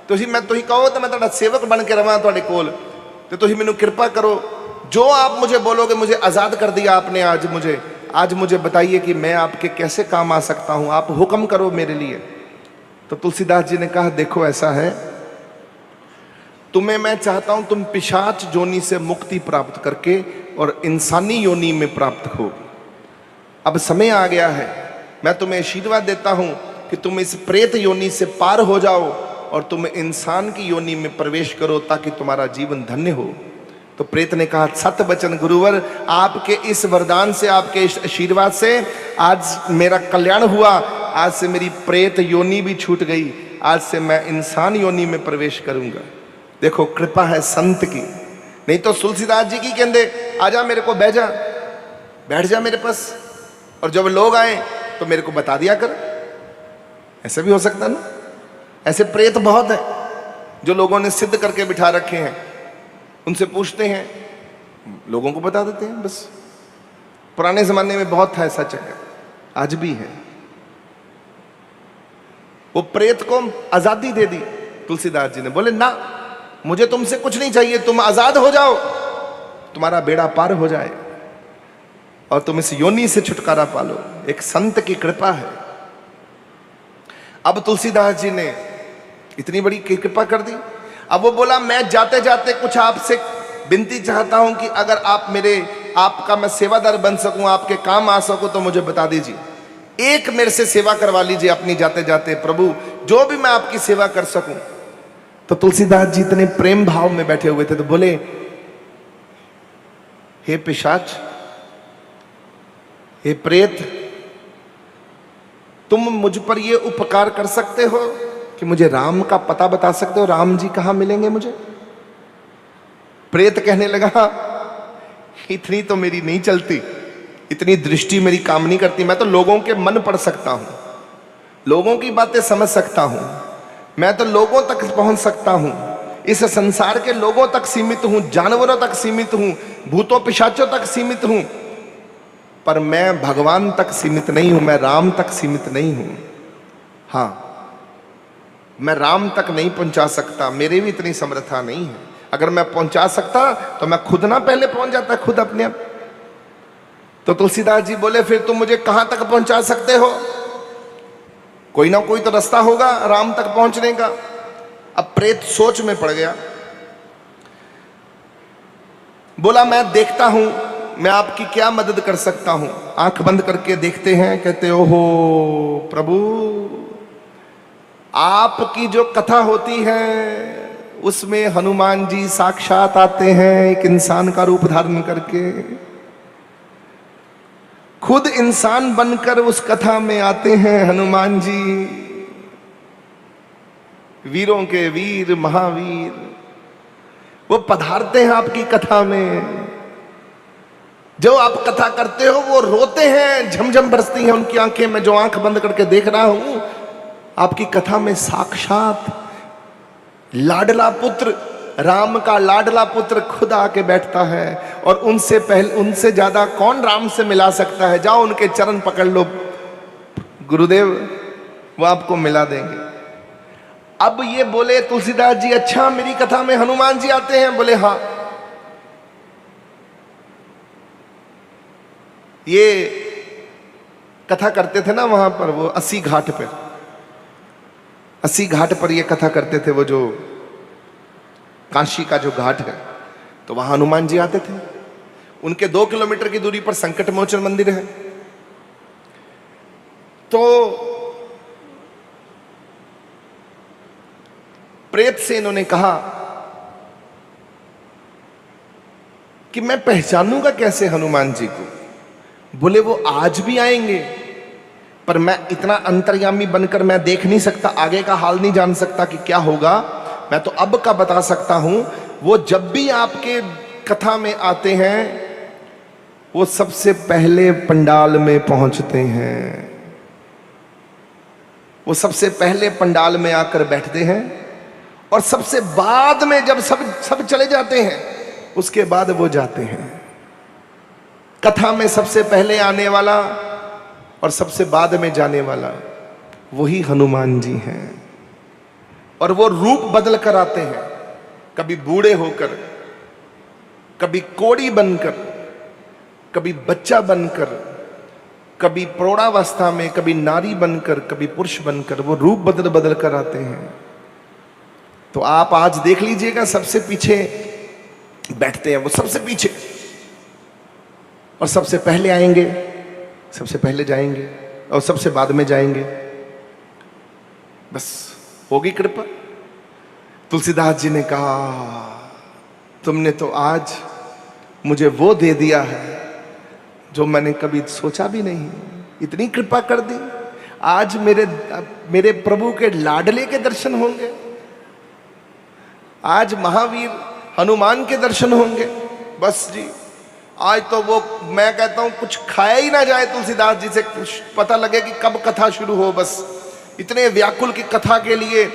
मैं तुसीं कहो तो मैं तुहाडा सेवक बन के रवां तुहाडे कोल, ते तुसीं मैनू कृपा करो। जो आप मुझे बोलोगे, मुझे आज़ाद कर दिया आपने आज मुझे बताइए कि मैं आपके कैसे काम आ सकता हूं, आप हुक्म करो मेरे लिए। तो तुलसीदास जी ने कहा देखो ऐसा है, तुम्हें मैं चाहता हूं तुम पिशाच योनि से मुक्ति प्राप्त करके और इंसानी योनि में प्राप्त हो। अब समय आ गया है, मैं तुम्हें आशीर्वाद देता हूं कि तुम इस प्रेत योनि से पार हो जाओ और तुम इंसान की योनि में प्रवेश करो, ताकि तुम्हारा जीवन धन्य हो। तो प्रेत ने कहा सत बचन गुरुवर, आपके इस वरदान से, आपके इस आशीर्वाद से आज मेरा कल्याण हुआ। आज से मेरी प्रेत योनि भी छूट गई, आज से मैं इंसान योनि में प्रवेश करूंगा। देखो कृपा है संत की। नहीं तो तुलसीदास जी की कहते आजा मेरे को बह जा, बैठ जा मेरे पास, और जब लोग आए तो मेरे को बता दिया कर। ऐसा भी हो सकता ना। ऐसे प्रेत बहुत है जो लोगों ने सिद्ध करके बिठा रखे हैं, उनसे पूछते हैं, लोगों को बता देते हैं बस। पुराने जमाने में बहुत था ऐसा चक्कर, आज भी है। वो प्रेत को आजादी दे दी तुलसीदास जी ने, बोले ना मुझे तुमसे कुछ नहीं चाहिए, तुम आजाद हो जाओ, तुम्हारा बेड़ा पार हो जाए और तुम इस योनि से छुटकारा पालो। एक संत की कृपा है। अब तुलसीदास जी ने इतनी बड़ी कृपा कर दी। अब वो बोला मैं जाते जाते कुछ आपसे विनती चाहता हूं कि अगर आप आपका मैं सेवादार बन सकूं, आपके काम आ सकूं, तो मुझे बता दीजिए। एक मेरे से सेवा करवा लीजिए अपनी जाते जाते, प्रभु जो भी मैं आपकी सेवा कर सकूं। तो तुलसीदास जी इतने प्रेम भाव में बैठे हुए थे, तो बोले हे पिशाच, हे प्रेत, तुम मुझ पर ये उपकार कर सकते हो कि मुझे राम का पता बता सकते हो, राम जी कहां मिलेंगे मुझे? प्रेत कहने लगा, इतनी तो मेरी नहीं चलती, इतनी दृष्टि मेरी काम नहीं करती। मैं तो लोगों के मन पढ़ सकता हूं, लोगों की बातें समझ सकता हूं, मैं तो लोगों तक पहुंच सकता हूं, इस संसार के लोगों तक सीमित हूं, जानवरों तक सीमित हूं, भूतों पिशाचों तक सीमित हूं, पर मैं भगवान तक सीमित नहीं हूं, मैं राम तक सीमित नहीं हूं। हां, मैं राम तक नहीं पहुंचा सकता, मेरे भी इतनी समर्था नहीं है। अगर मैं पहुंचा सकता तो मैं खुद ना पहले पहुंच जाता, खुद अपने आप। तो तुलसीदास जी बोले, फिर तुम मुझे कहां तक पहुंचा सकते हो? कोई ना कोई तो रास्ता होगा राम तक पहुंचने का। अब प्रेत सोच में पड़ गया, बोला मैं देखता हूं मैं आपकी क्या मदद कर सकता हूं। आंख बंद करके देखते हैं, कहते ओहो प्रभु, आपकी जो कथा होती है उसमें हनुमान जी साक्षात आते हैं, एक इंसान का रूप धारण करके, खुद इंसान बनकर उस कथा में आते हैं हनुमान जी, वीरों के वीर महावीर, वो पधारते हैं आपकी कथा में। जो आप कथा करते हो वो रोते हैं, झमझम बरसती हैं उनकी आंखें। मैं जो आंख बंद करके देख रहा हूं, आपकी कथा में साक्षात लाडला पुत्र, राम का लाडला पुत्र खुद आके बैठता है, और उनसे पहले, उनसे ज्यादा कौन राम से मिला सकता है? जाओ उनके चरण पकड़ लो गुरुदेव, वो आपको मिला देंगे। अब ये बोले तुलसीदास जी, अच्छा मेरी कथा में हनुमान जी आते हैं? बोले हाँ। ये कथा करते थे ना वहां पर, वो 80 घाट पर, 80 घाट पर ये कथा करते थे, वो जो काशी का जो घाट है, तो वहां हनुमान जी आते थे। उनके 2 किलोमीटर की दूरी पर संकट मोचन मंदिर है। तो प्रेत से इन्होंने कहा कि मैं पहचानूंगा कैसे हनुमान जी को? बोले वो आज भी आएंगे, पर मैं इतना अंतर्यामी बनकर मैं देख नहीं सकता, आगे का हाल नहीं जान सकता कि क्या होगा। मैं तो अब का बता सकता हूं, वो जब भी आपके कथा में आते हैं वो सबसे पहले पंडाल में पहुंचते हैं, वो सबसे पहले पंडाल में आकर बैठते हैं, और सबसे बाद में जब सब चले जाते हैं उसके बाद वो जाते हैं। कथा में सबसे पहले आने वाला और सबसे बाद में जाने वाला वही हनुमान जी हैं। और वो रूप बदल कर आते हैं, कभी बूढ़े होकर, कभी कोड़ी बनकर, कभी बच्चा बनकर, कभी प्रौढ़ावस्था में, कभी नारी बनकर, कभी पुरुष बनकर, वो रूप बदल बदल कर आते हैं। तो आप आज देख लीजिएगा, सबसे पीछे बैठते हैं वो, सबसे पीछे, और सबसे पहले आएंगे, सबसे पहले जाएंगे, और सबसे बाद में जाएंगे। बस होगी कृपा। तुलसीदास जी ने कहा, तुमने तो आज मुझे वो दे दिया है जो मैंने कभी सोचा भी नहीं, इतनी कृपा कर दी। आज मेरे प्रभु के लाडले के दर्शन होंगे, आज महावीर हनुमान के दर्शन होंगे। बस जी, आज तो वो, मैं कहता हूं कुछ खाया ही ना जाए तुलसीदास जी से, कुछ पता लगे कि कब कथा शुरू हो। बस इतने व्याकुल की कथा के लिए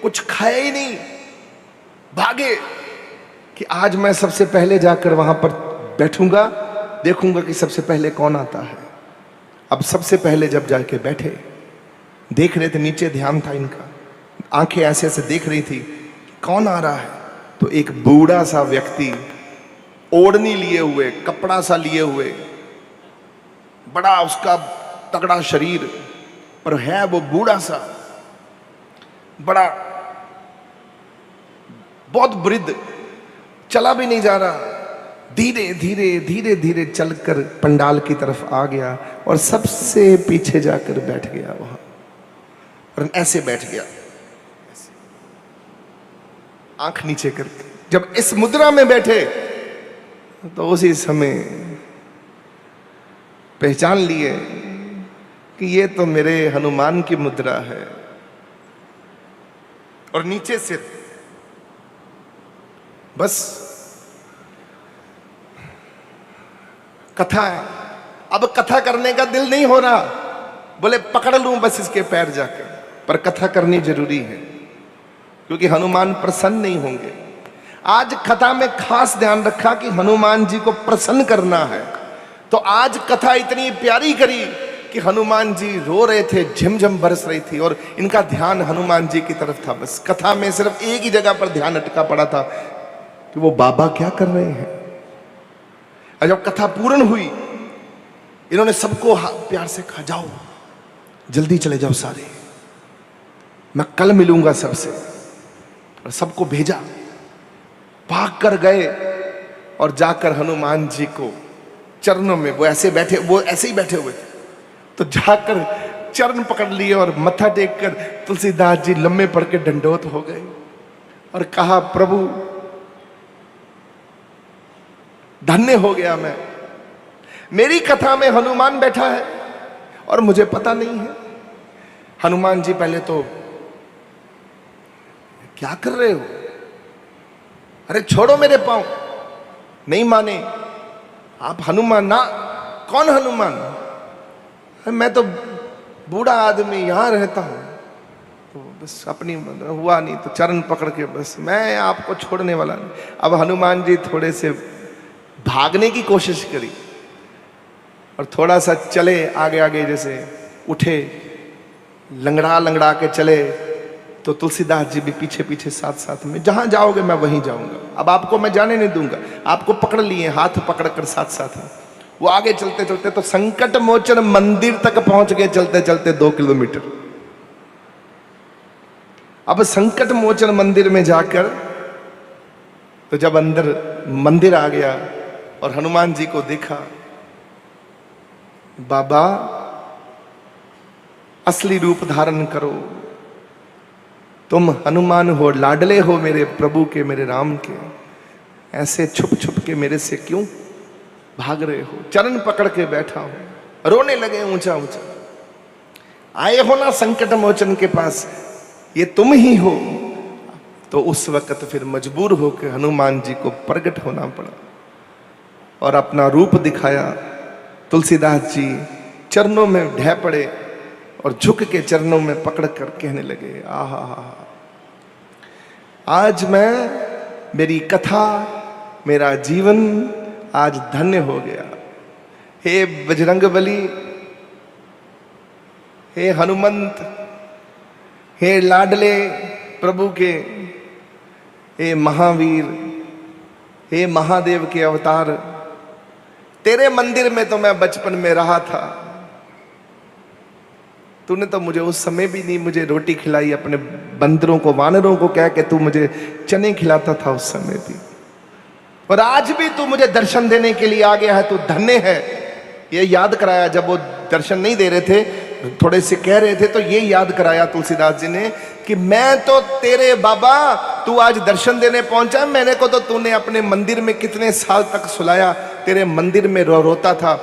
कुछ खाया ही नहीं, भागे कि आज मैं सबसे पहले जाकर वहां पर बैठूंगा, देखूंगा कि सबसे पहले कौन आता है। अब सबसे पहले जब जाके बैठे, देख रहे थे, नीचे ध्यान था इनका, आंखें ऐसे ऐसे देख रही थी कौन आ रहा है। तो एक बूढ़ा सा व्यक्ति, ओढ़नी लिए हुए, कपड़ा सा लिए हुए, बड़ा उसका तगड़ा शरीर, पर है वो बूढ़ा सा, बड़ा, बहुत वृद्ध, चला भी नहीं जा रहा, धीरे धीरे धीरे धीरे चलकर पंडाल की तरफ आ गया और सबसे पीछे जाकर बैठ गया वहां, और ऐसे बैठ गया, आंख नीचे करके। जब इस मुद्रा में बैठे तो उसी समय पहचान लिए कि ये तो मेरे हनुमान की मुद्रा है, और नीचे से बस कथा है। अब कथा करने का दिल नहीं हो रहा, बोले पकड़ लूं बस इसके पैर जाकर, पर कथा करनी जरूरी है क्योंकि हनुमान प्रसन्न नहीं होंगे। आज कथा में खास ध्यान रखा कि हनुमान जी को प्रसन्न करना है, तो आज कथा इतनी प्यारी करी कि हनुमान जी रो रहे थे, झिमझिम बरस रही थी और इनका ध्यान हनुमान जी की तरफ था। बस कथा में सिर्फ एक ही जगह पर ध्यान अटका पड़ा था कि वो बाबा क्या कर रहे हैं। और जब कथा पूर्ण हुई, इन्होंने सबको प्यार से कहा, जाओ जल्दी चले जाओ सारे, मैं कल मिलूंगा सबसे। और सबको भेजा, भाग कर गए और जाकर हनुमान जी को चरणों में, वो ऐसे ही बैठे हुए थे, तो जाकर चरण पकड़ लिए और मत्था टेक कर तुलसीदास जी लम्बे पड़ के दंडोत हो गए और कहा, प्रभु धन्य हो गया मैं, मेरी कथा में हनुमान बैठा है और मुझे पता नहीं है। हनुमान जी पहले तो, क्या कर रहे हो, अरे छोड़ो मेरे पांव, नहीं माने। आप हनुमान ना, कौन हनुमान, मैं तो बूढ़ा आदमी यहां रहता हूं, तो बस अपनी हुआ नहीं तो चरण पकड़ के बस, मैं आपको छोड़ने वाला नहीं। अब हनुमान जी थोड़े से भागने की कोशिश करी और थोड़ा सा चले आगे आगे, जैसे उठे, लंगड़ा लंगड़ा के चले, तो तुलसीदास जी भी पीछे पीछे साथ साथ में, जहां जाओगे मैं वहीं जाऊंगा, अब आपको मैं जाने नहीं दूंगा। आपको पकड़ लिए, हाथ पकड़ कर साथ साथ में वो आगे चलते चलते तो संकट मोचन मंदिर तक पहुंच गए, चलते चलते 2 किलोमीटर। अब संकट मोचन मंदिर में जाकर, तो जब अंदर मंदिर आ गया और हनुमान जी को देखा, बाबा असली रूप धारण करो, तुम हनुमान हो, लाडले हो मेरे प्रभु के, मेरे राम के, ऐसे छुप छुप के मेरे से क्यों भाग रहे हो। चरण पकड़ के बैठा हो, रोने लगे ऊंचा ऊंचा, आए हो ना संकट मोचन के पास, ये तुम ही हो। तो उस वक्त फिर मजबूर होकर हनुमान जी को प्रकट होना पड़ा और अपना रूप दिखाया। तुलसीदास जी चरणों में ढह पड़े और झुक के चरणों में पकड़ कर कहने लगे, आहा, आज मैं, मेरी कथा, मेरा जीवन आज धन्य हो गया। हे बजरंगबली, हे हनुमंत, हे लाडले प्रभु के, हे महावीर, हे महादेव के अवतार, तेरे मंदिर में तो मैं बचपन में रहा था, तूने तो मुझे उस समय भी नहीं मुझे रोटी खिलाई, अपने बंदरों को, वानरों को कह के तू मुझे चने खिलाता था उस समय भी, और आज भी तू मुझे दर्शन देने के लिए आ गया है, तू धन्य है। ये याद कराया, जब वो दर्शन नहीं दे रहे थे, थोड़े से कह रहे थे, तो ये याद कराया तुलसीदास जी ने कि मैं तो तेरे बाबा, तू आज दर्शन देने पहुंचा, मैंने को तो तूने अपने मंदिर में कितने साल तक सुलाया, तेरे मंदिर में रोता था,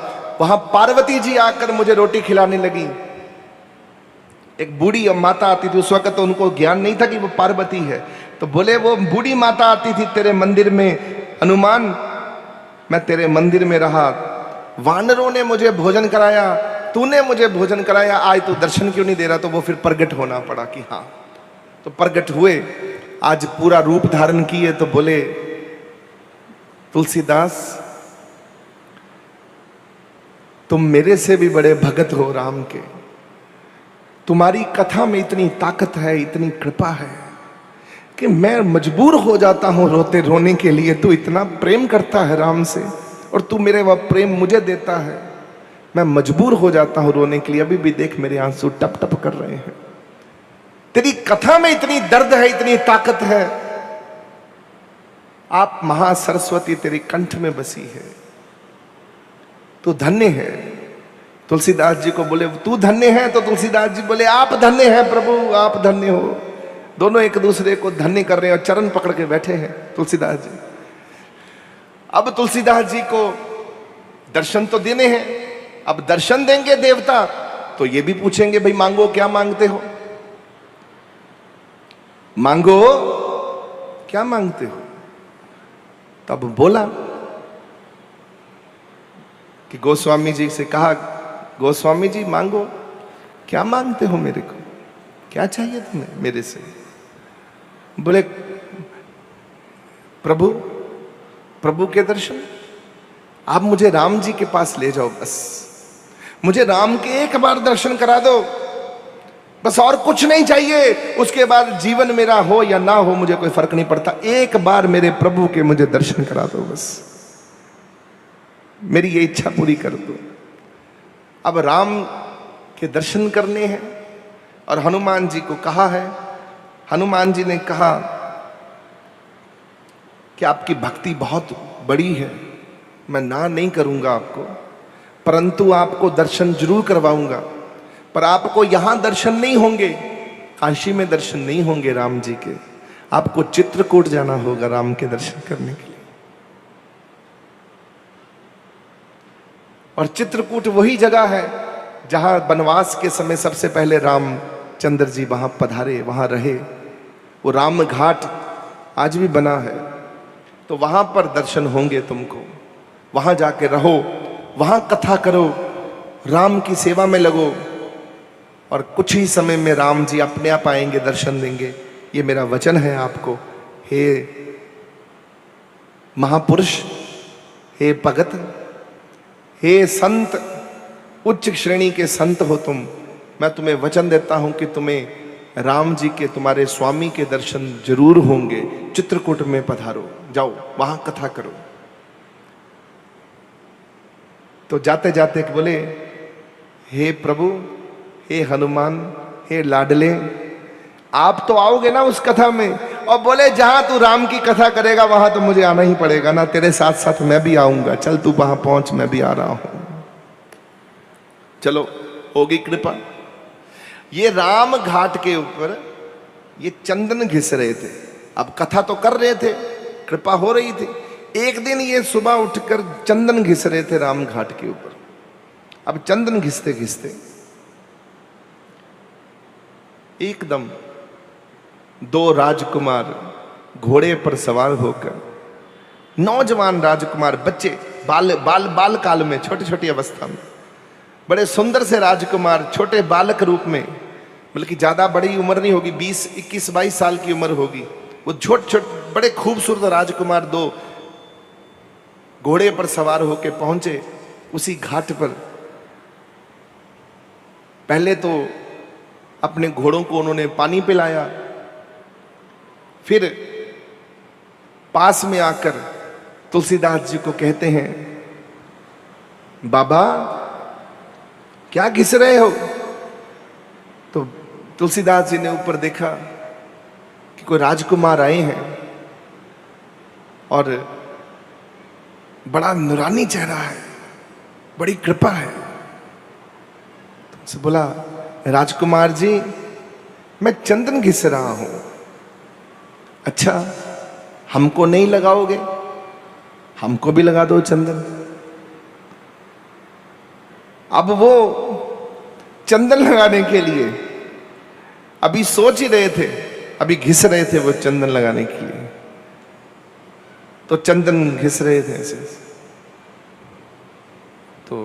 वहां पार्वती जी आकर मुझे रोटी खिलाने लगी। एक बूढ़ी माता आती थी, उस वक्त तो उनको ज्ञान नहीं था कि वो पार्वती है, तो बोले वो बूढ़ी माता आती थी तेरे मंदिर में, हनुमान मैं तेरे मंदिर में रहा, वानरों ने मुझे भोजन कराया, तूने मुझे भोजन कराया, आज तू दर्शन क्यों नहीं दे रहा। तो वो फिर प्रगट होना पड़ा कि हाँ, तो प्रगट हुए, आज पूरा रूप धारण किए। तो बोले तुलसीदास, तुम मेरे से भी बड़े भगत हो राम के, तुम्हारी कथा में इतनी ताकत है, इतनी कृपा है कि मैं मजबूर हो जाता हूं रोने के लिए। तू इतना प्रेम करता है राम से और तू मेरे वह प्रेम मुझे देता है, मैं मजबूर हो जाता हूं रोने के लिए। अभी भी देख मेरे आंसू टप टप कर रहे हैं, तेरी कथा में इतनी दर्द है, इतनी ताकत है। आप महासरस्वती तेरी कंठ में बसी है, तू धन्य है। तुलसीदास जी को बोले तू धन्य है, तो तुलसीदास जी बोले आप धन्य हैं प्रभु, आप धन्य हो। दोनों एक दूसरे को धन्य कर रहे हैं और चरण पकड़ के बैठे हैं तुलसीदास जी। अब तुलसीदास जी को दर्शन तो देने हैं, अब दर्शन देंगे देवता तो ये भी पूछेंगे भाई मांगो, क्या मांगते हो, मांगो क्या मांगते हो। तब बोला कि गोस्वामी जी से कहा, गोस्वामी जी मांगो, क्या मांगते हो मेरे को, क्या चाहिए तुम्हें मेरे से। बोले प्रभु, प्रभु के दर्शन, आप मुझे राम जी के पास ले जाओ, बस मुझे राम के एक बार दर्शन करा दो, बस और कुछ नहीं चाहिए। उसके बाद जीवन मेरा हो या ना हो मुझे कोई फर्क नहीं पड़ता, एक बार मेरे प्रभु के मुझे दर्शन करा दो, बस मेरी ये इच्छा पूरी कर दो। अब राम के दर्शन करने हैं और हनुमान जी को कहा है, हनुमान जी ने कहा कि आपकी भक्ति बहुत बड़ी है, मैं ना नहीं करूंगा आपको, परंतु आपको दर्शन जरूर करवाऊंगा, पर आपको यहां दर्शन नहीं होंगे, काशी में दर्शन नहीं होंगे राम जी के, आपको चित्रकूट जाना होगा राम के दर्शन करने के लिए। और चित्रकूट वही जगह है जहां वनवास के समय सबसे पहले रामचंद्र जी वहां पधारे, वहां रहे। वो राम घाट आज भी बना है, तो वहां पर दर्शन होंगे तुमको, वहां जाके रहो, वहां कथा करो, राम की सेवा में लगो, और कुछ ही समय में राम जी अपने आप आएंगे, दर्शन देंगे। ये मेरा वचन है आपको। हे महापुरुष, हे भगत, हे संत, उच्च श्रेणी के संत हो तुम, मैं तुम्हें वचन देता हूं कि तुम्हें राम जी के, तुम्हारे स्वामी के दर्शन जरूर होंगे। चित्रकूट में पधारो, जाओ वहां कथा करो। तो जाते जाते बोले, हे प्रभु, हे हनुमान, हे लाडले, आप तो आओगे ना उस कथा में। और बोले जहां तू राम की कथा करेगा वहां तो मुझे आना ही पड़ेगा ना, तेरे साथ साथ मैं भी आऊंगा, चल तू वहां पहुंच, मैं भी आ रहा हूं। चलो, होगी कृपा। ये राम घाट के ऊपर ये चंदन घिस रहे थे, अब कथा तो कर रहे थे, कृपा हो रही थी। एक दिन ये सुबह उठकर चंदन घिस रहे थे राम घाट के ऊपर। अब चंदन घिसते घिसते एकदम दो राजकुमार घोड़े पर सवार होकर, नौजवान राजकुमार, बच्चे, बाल काल में, छोटी छोटी अवस्था में, बड़े सुंदर से राजकुमार, छोटे बालक रूप में, बल्कि ज्यादा बड़ी उम्र नहीं होगी, 20, 21, 22 साल की उम्र होगी। वो छोटे बड़े खूबसूरत राजकुमार दो घोड़े पर सवार होकर पहुंचे उसी घाट पर। पहले तो अपने घोड़ों को उन्होंने पानी पिलाया, फिर पास में आकर तुलसीदास जी को कहते हैं, बाबा क्या घिस रहे हो। तो तुलसीदास जी ने ऊपर देखा कि कोई राजकुमार आए हैं और बड़ा नूरानी चेहरा है, बड़ी कृपा है। तो बोला, राजकुमार जी मैं चंदन घिस रहा हूं। अच्छा, हमको नहीं लगाओगे? हमको भी लगा दो चंदन। अब वो चंदन लगाने के लिए अभी सोच ही रहे थे, अभी घिस रहे थे वो चंदन लगाने के लिए, तो चंदन घिस रहे थे ऐसे। तो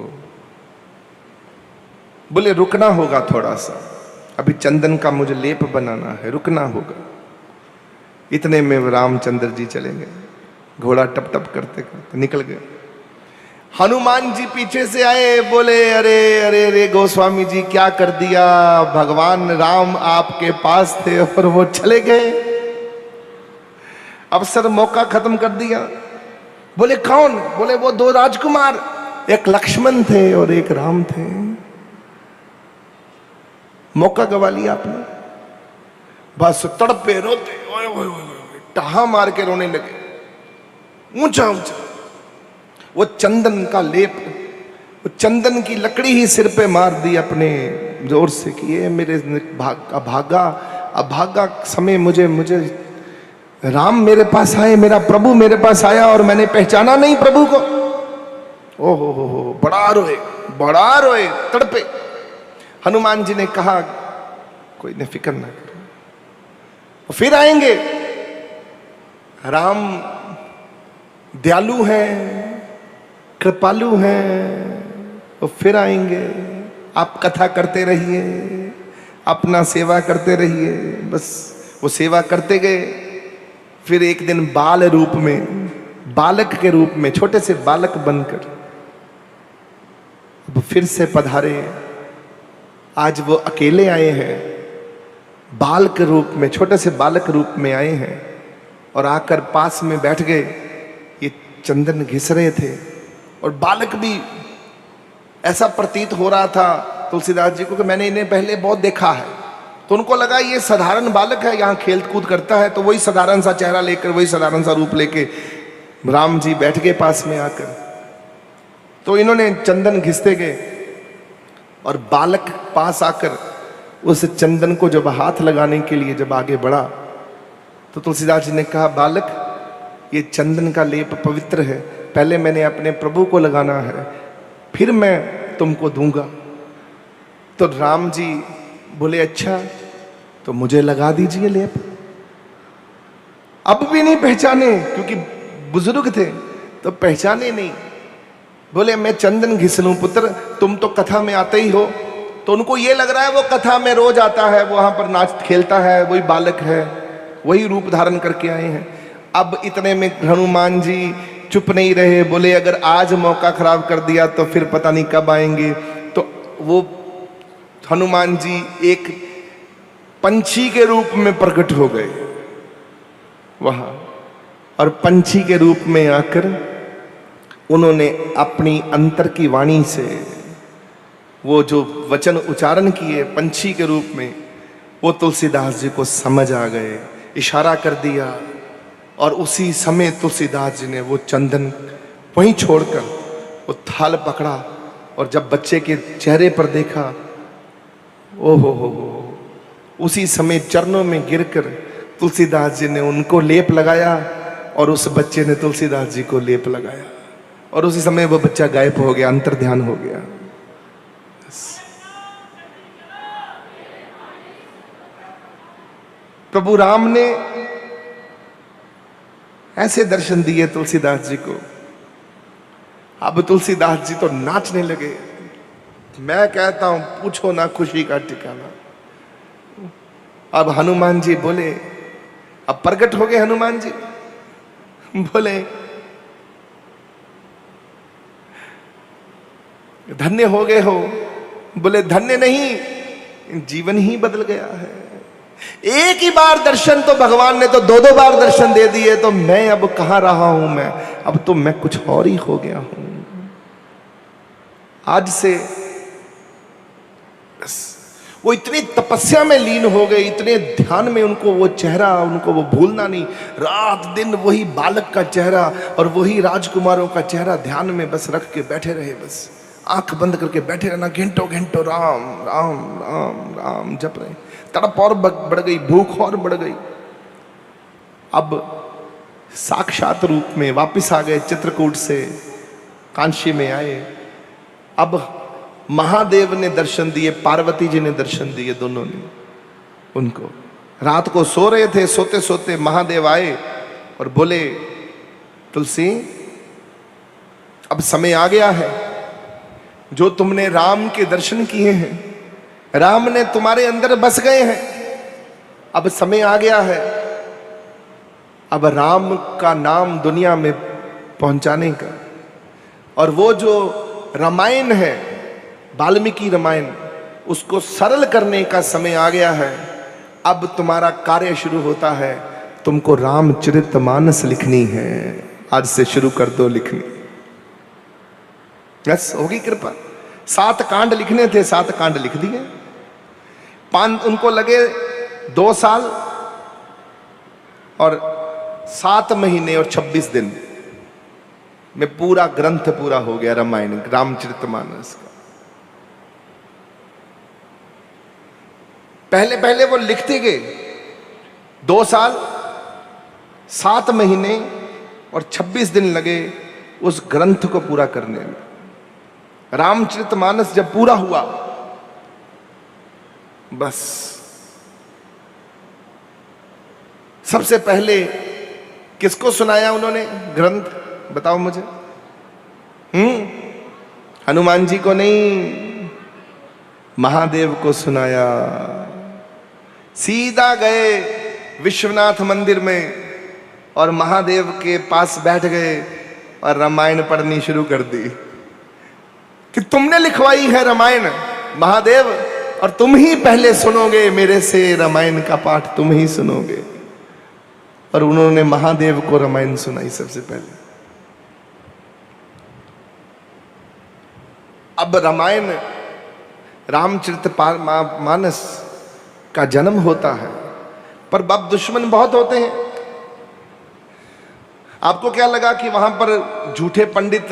बोले रुकना होगा थोड़ा सा, अभी चंदन का मुझे लेप बनाना है, रुकना होगा। इतने में रामचंद्र जी चले गए, घोड़ा टप टप करते करते निकल गए। हनुमान जी पीछे से आए, बोले अरे अरे अरे गोस्वामी जी क्या कर दिया, भगवान राम आपके पास थे और वो चले गए, अवसर मौका खत्म कर दिया। बोले कौन? बोले वो दो राजकुमार, एक लक्ष्मण थे और एक राम थे, मौका गवा लिया आपने। बस तड़पे रोते, ओए ओए ओए, टहा मार के रोने लगे, ऊंचा ऊंचा। वो चंदन का लेप, वो चंदन की लकड़ी ही सिर पे मार दी अपने जोर से कि ये मेरे अभागा समय मुझे राम मेरे पास आए, मेरा प्रभु मेरे पास आया और मैंने पहचाना नहीं प्रभु को। ओ हो, बड़ा रोए, तड़पे। हनुमान जी ने कहा कोई ने फिक्र ना करो, फिर आएंगे। राम दयालु हैं, कृपालु हैं, वो फिर आएंगे। आप कथा करते रहिए, अपना सेवा करते रहिए। बस वो सेवा करते गए। फिर एक दिन बाल रूप में, बालक के रूप में, छोटे से बालक बनकर अब फिर से पधारे। आज वो अकेले आए हैं, बाल के रूप में, छोटे से बालक रूप में आए हैं और आकर पास में बैठ गए। ये चंदन घिस रहे थे और बालक भी ऐसा प्रतीत हो रहा था तुलसीदास जी को कि मैंने इन्हें पहले बहुत देखा है। तो उनको लगा ये साधारण बालक है, यहाँ खेल कूद करता है। तो वही साधारण सा चेहरा लेकर, वही साधारण सा रूप लेके राम जी बैठ गए पास में आकर। तो इन्होंने चंदन घिसते गए और बालक पास आकर उस चंदन को जब हाथ लगाने के लिए जब आगे बढ़ा तो तुलसीदास जी ने कहा, बालक ये चंदन का लेप पवित्र है, पहले मैंने अपने प्रभु को लगाना है, फिर मैं तुमको दूंगा। तो राम जी बोले, अच्छा तो मुझे लगा दीजिए लेप। अब भी नहीं पहचाने, क्योंकि बुजुर्ग थे तो पहचाने नहीं। बोले मैं चंदन घिस लूं पुत्र, तुम तो कथा में आते ही हो। तो उनको ये लग रहा है वो कथा में रोज आता है, वहां पर नाच खेलता है, वही बालक है, वही रूप धारण करके आए हैं। अब इतने में हनुमान जी चुप नहीं रहे, बोले अगर आज मौका खराब कर दिया तो फिर पता नहीं कब आएंगे। तो वो हनुमान जी एक पंछी के रूप में प्रकट हो गए वहां, और पंछी के रूप में आकर उन्होंने अपनी अंतर की वाणी से वो जो वचन उच्चारण किए पंछी के रूप में, वो तुलसीदास जी को समझ आ गए। इशारा कर दिया और उसी समय तुलसीदास जी ने वो चंदन वहीं छोड़कर वो थाल पकड़ा और जब बच्चे के चेहरे पर देखा, ओ हो, उसी समय चरणों में गिरकर तुलसीदास जी ने उनको लेप लगाया और उस बच्चे ने तुलसीदास जी को लेप लगाया और उसी समय वो बच्चा गायब हो गया, अंतर ध्यान हो गया। प्रभु राम ने ऐसे दर्शन दिए तुलसीदास जी को। अब तुलसीदास जी तो नाचने लगे। मैं कहता हूं पूछो ना खुशी का ठिकाना। अब हनुमान जी बोले, अब प्रकट हो गए हनुमान जी, बोले धन्य हो गए हो। बोले धन्य नहीं, जीवन ही बदल गया है। एक ही बार दर्शन तो भगवान ने तो दो दो बार दर्शन दे दिए, तो मैं अब कहां रहा हूं मैं, अब तो मैं कुछ और ही हो गया हूं। आज से वो इतनी तपस्या में लीन हो गए, इतने ध्यान में, उनको वो चेहरा, उनको वो भूलना नहीं। रात दिन वही बालक का चेहरा और वही राजकुमारों का चेहरा ध्यान में बस रख के बैठे रहे, बस आंख बंद करके बैठे रहना, घंटों घंटों राम राम राम राम जप रहे। तड़प और बढ़ गई, भूख और बढ़ गई। अब साक्षात रूप में वापिस आ गए, चित्रकूट से कांशी में आए। अब महादेव ने दर्शन दिए, पार्वती जी ने दर्शन दिए, दोनों ने उनको। रात को सो रहे थे, सोते सोते महादेव आए और बोले, तुलसी अब समय आ गया है, जो तुमने राम के दर्शन किए हैं, राम ने तुम्हारे अंदर बस गए हैं, अब समय आ गया है, अब राम का नाम दुनिया में पहुंचाने का। और वो जो रामायण है, वाल्मीकि रामायण, उसको सरल करने का समय आ गया है। अब तुम्हारा कार्य शुरू होता है, तुमको रामचरितमानस लिखनी है, आज से शुरू कर दो लिखनी। बस होगी कृपा। 7 कांड लिखने थे, 7 कांड लिख दिए। उनको लगे 2 साल और 7 महीने और 26 दिन में पूरा ग्रंथ पूरा हो गया, रामायण रामचरितमानस का। पहले पहले वो लिखते गए, 2 साल 7 महीने और 26 दिन लगे उस ग्रंथ को पूरा करने में। रामचरितमानस जब पूरा हुआ, बस सबसे पहले किसको सुनाया उन्होंने ग्रंथ, बताओ मुझे? हनुमान जी को नहीं, महादेव को सुनाया। सीधा गए विश्वनाथ मंदिर में और महादेव के पास बैठ गए और रामायण पढ़नी शुरू कर दी कि तुमने लिखवाई है रामायण महादेव, और तुम ही पहले सुनोगे मेरे से रामायण का पाठ, तुम ही सुनोगे। और उन्होंने महादेव को रामायण सुनाई सबसे पहले। अब रामायण रामचरितमानस का जन्म होता है, पर बाप दुश्मन बहुत होते हैं। आपको क्या लगा कि वहां पर झूठे पंडित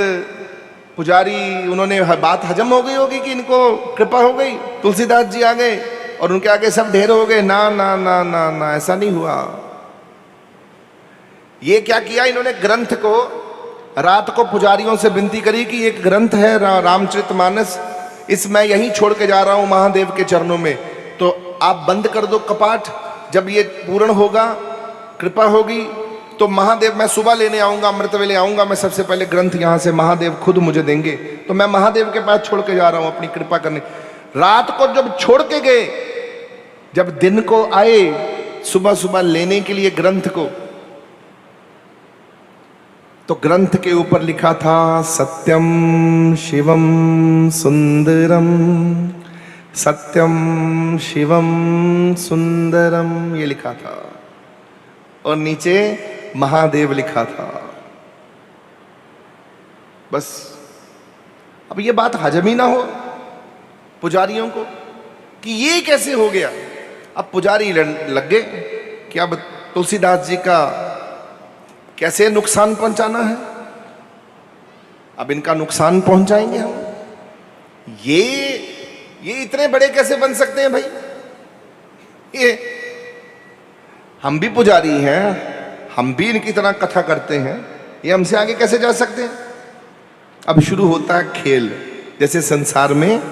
पुजारी, उन्होंने बात हजम हो गई होगी कि इनको कृपा हो गई, तुलसीदास जी आ गए और उनके आगे सब ढेर हो गए? ना ना ना ना ना, ऐसा नहीं हुआ। ये क्या किया इन्होंने, ग्रंथ को रात को पुजारियों से विनती करी कि एक ग्रंथ है रामचरितमानस, इस मैं यहीं छोड़ के जा रहा हूं महादेव के चरणों में, तो आप बंद कर दो कपाट। जब ये पूर्ण होगा, कृपा होगी, तो महादेव, मैं सुबह लेने आऊंगा, अमृत वेले आऊंगा, मैं सबसे पहले ग्रंथ यहां से महादेव खुद मुझे देंगे, तो मैं महादेव के पास छोड़ के जा रहा हूं अपनी कृपा करने। रात को जब छोड़ के गए, जब दिन को आए सुबह सुबह लेने के लिए ग्रंथ को, तो ग्रंथ के ऊपर लिखा था सत्यम शिवम सुंदरम, सत्यम शिवम सुंदरम, ये लिखा था, और नीचे महादेव लिखा था। बस अब ये बात हजम ही ना हो पुजारियों को कि ये कैसे हो गया। अब पुजारी लग गए कि अब तुलसीदास जी का कैसे नुकसान पहुंचाना है, अब इनका नुकसान पहुंचाएंगे हम। ये इतने बड़े कैसे बन सकते हैं भाई? ये हम भी पुजारी हैं, हम भी इनकी तरह कथा करते हैं, ये हमसे आगे कैसे जा सकते हैं? अब शुरू होता है खेल, जैसे संसार में,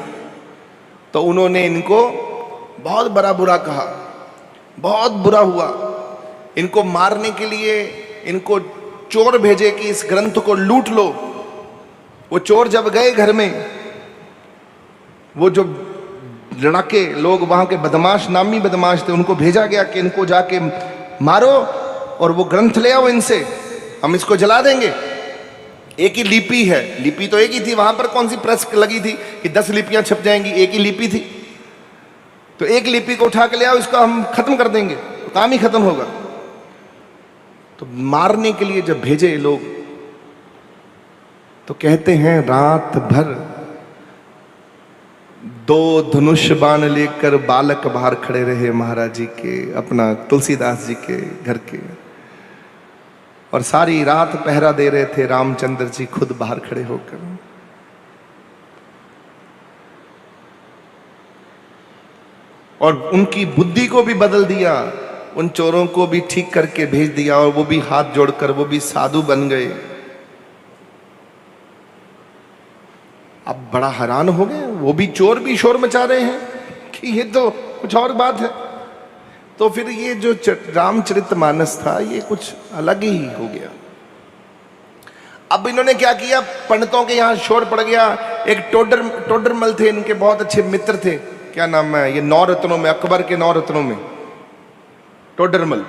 तो उन्होंने इनको बहुत बड़ा बुरा कहा, बहुत बुरा हुआ। इनको मारने के लिए इनको चोर भेजे कि इस ग्रंथ को लूट लो। वो चोर जब गए घर में, वो जो लड़ाके लोग वहां के बदमाश, नामी बदमाश थे, उनको भेजा गया कि इनको जाके मारो और वो ग्रंथ ले आओ इनसे, हम इसको जला देंगे। एक ही लिपि है, लिपि तो एक ही थी, वहां पर कौन सी प्रेस लगी थी कि 10 लिपियां छप जाएंगी? एक ही लिपि थी, तो एक लिपि को उठा के ले आओ, इसको हम खत्म कर देंगे, तो काम ही खत्म होगा। तो मारने के लिए जब भेजे लोग, तो कहते हैं रात भर 2 धनुष बाण लेकर बालक बाहर खड़े रहे महाराज जी के, अपना तुलसीदास जी के घर के, और सारी रात पहरा दे रहे थे रामचंद्र जी खुद बाहर खड़े होकर। और उनकी बुद्धि को भी बदल दिया, उन चोरों को भी ठीक करके भेज दिया, और वो भी हाथ जोड़कर वो भी साधु बन गए। अब बड़ा हैरान हो गए, वो भी चोर भी शोर मचा रहे हैं कि ये तो कुछ और बात है। तो फिर ये जो रामचरितमानस था, ये कुछ अलग ही हो गया। अब इन्होंने क्या किया, पंडितों के यहां शोर पड़ गया। एक टोडरमल थे, इनके बहुत अच्छे मित्र थे, क्या नाम है, ये 9 रत्नों में, अकबर के 9 रत्नों में टोडरमल,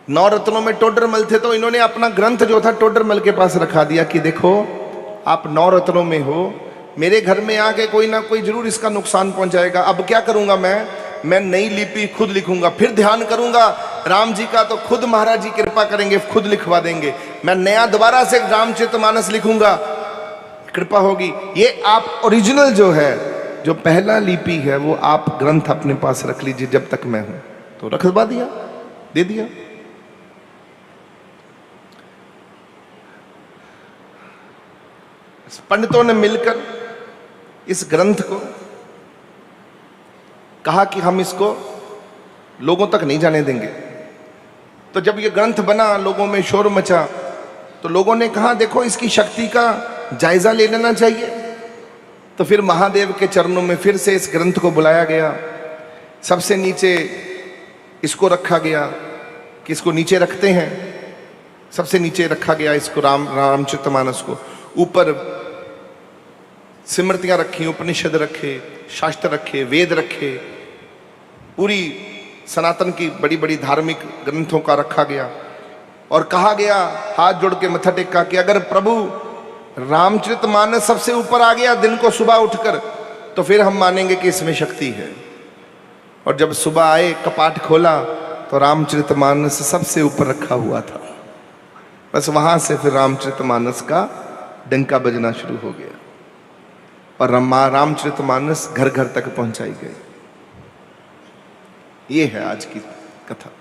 9 रत्नों में टोडरमल थे। तो इन्होंने अपना ग्रंथ जो था टोडरमल के पास रखा दिया कि देखो आप 9 रत्नों में हो, मेरे घर में आके कोई ना कोई जरूर इसका नुकसान पहुंचाएगा। अब क्या करूंगा मैं नई लिपि खुद लिखूंगा, फिर ध्यान करूंगा राम जी का, तो खुद महाराज जी कृपा करेंगे, खुद लिखवा देंगे। मैं नया दोबारा से रामचरितमानस लिखूंगा, कृपा होगी। ये आप ओरिजिनल जो है, जो पहला लिपि है, वो आप ग्रंथ अपने पास रख लीजिए जब तक मैं हूं। तो रखवा दिया, दे दिया। पंडितों ने मिलकर इस ग्रंथ को कहा कि हम इसको लोगों तक नहीं जाने देंगे। तो जब ये ग्रंथ बना, लोगों में शोर मचा, तो लोगों ने कहा देखो इसकी शक्ति का जायजा ले लेना चाहिए। तो फिर महादेव के चरणों में फिर से इस ग्रंथ को बुलाया गया, सबसे नीचे इसको रखा गया कि इसको नीचे रखते हैं, सबसे नीचे रखा गया इसको, रामचरितमानस को। ऊपर स्मृतियां रखी, उपनिषद रखे, शास्त्र रखे, वेद रखे, पूरी सनातन की बड़ी बड़ी धार्मिक ग्रंथों का रखा गया। और कहा गया, हाथ जोड़ के मत्था टेका कि अगर प्रभु रामचरितमानस सबसे ऊपर आ गया दिन को सुबह उठकर, तो फिर हम मानेंगे कि इसमें शक्ति है। और जब सुबह आए, कपाट खोला, तो रामचरितमानस सबसे ऊपर रखा हुआ था। बस वहां से फिर रामचरितमानस का डंका बजना शुरू हो गया और रामचरितमानस घर घर तक पहुंचाई गई। ये है आज की कथा।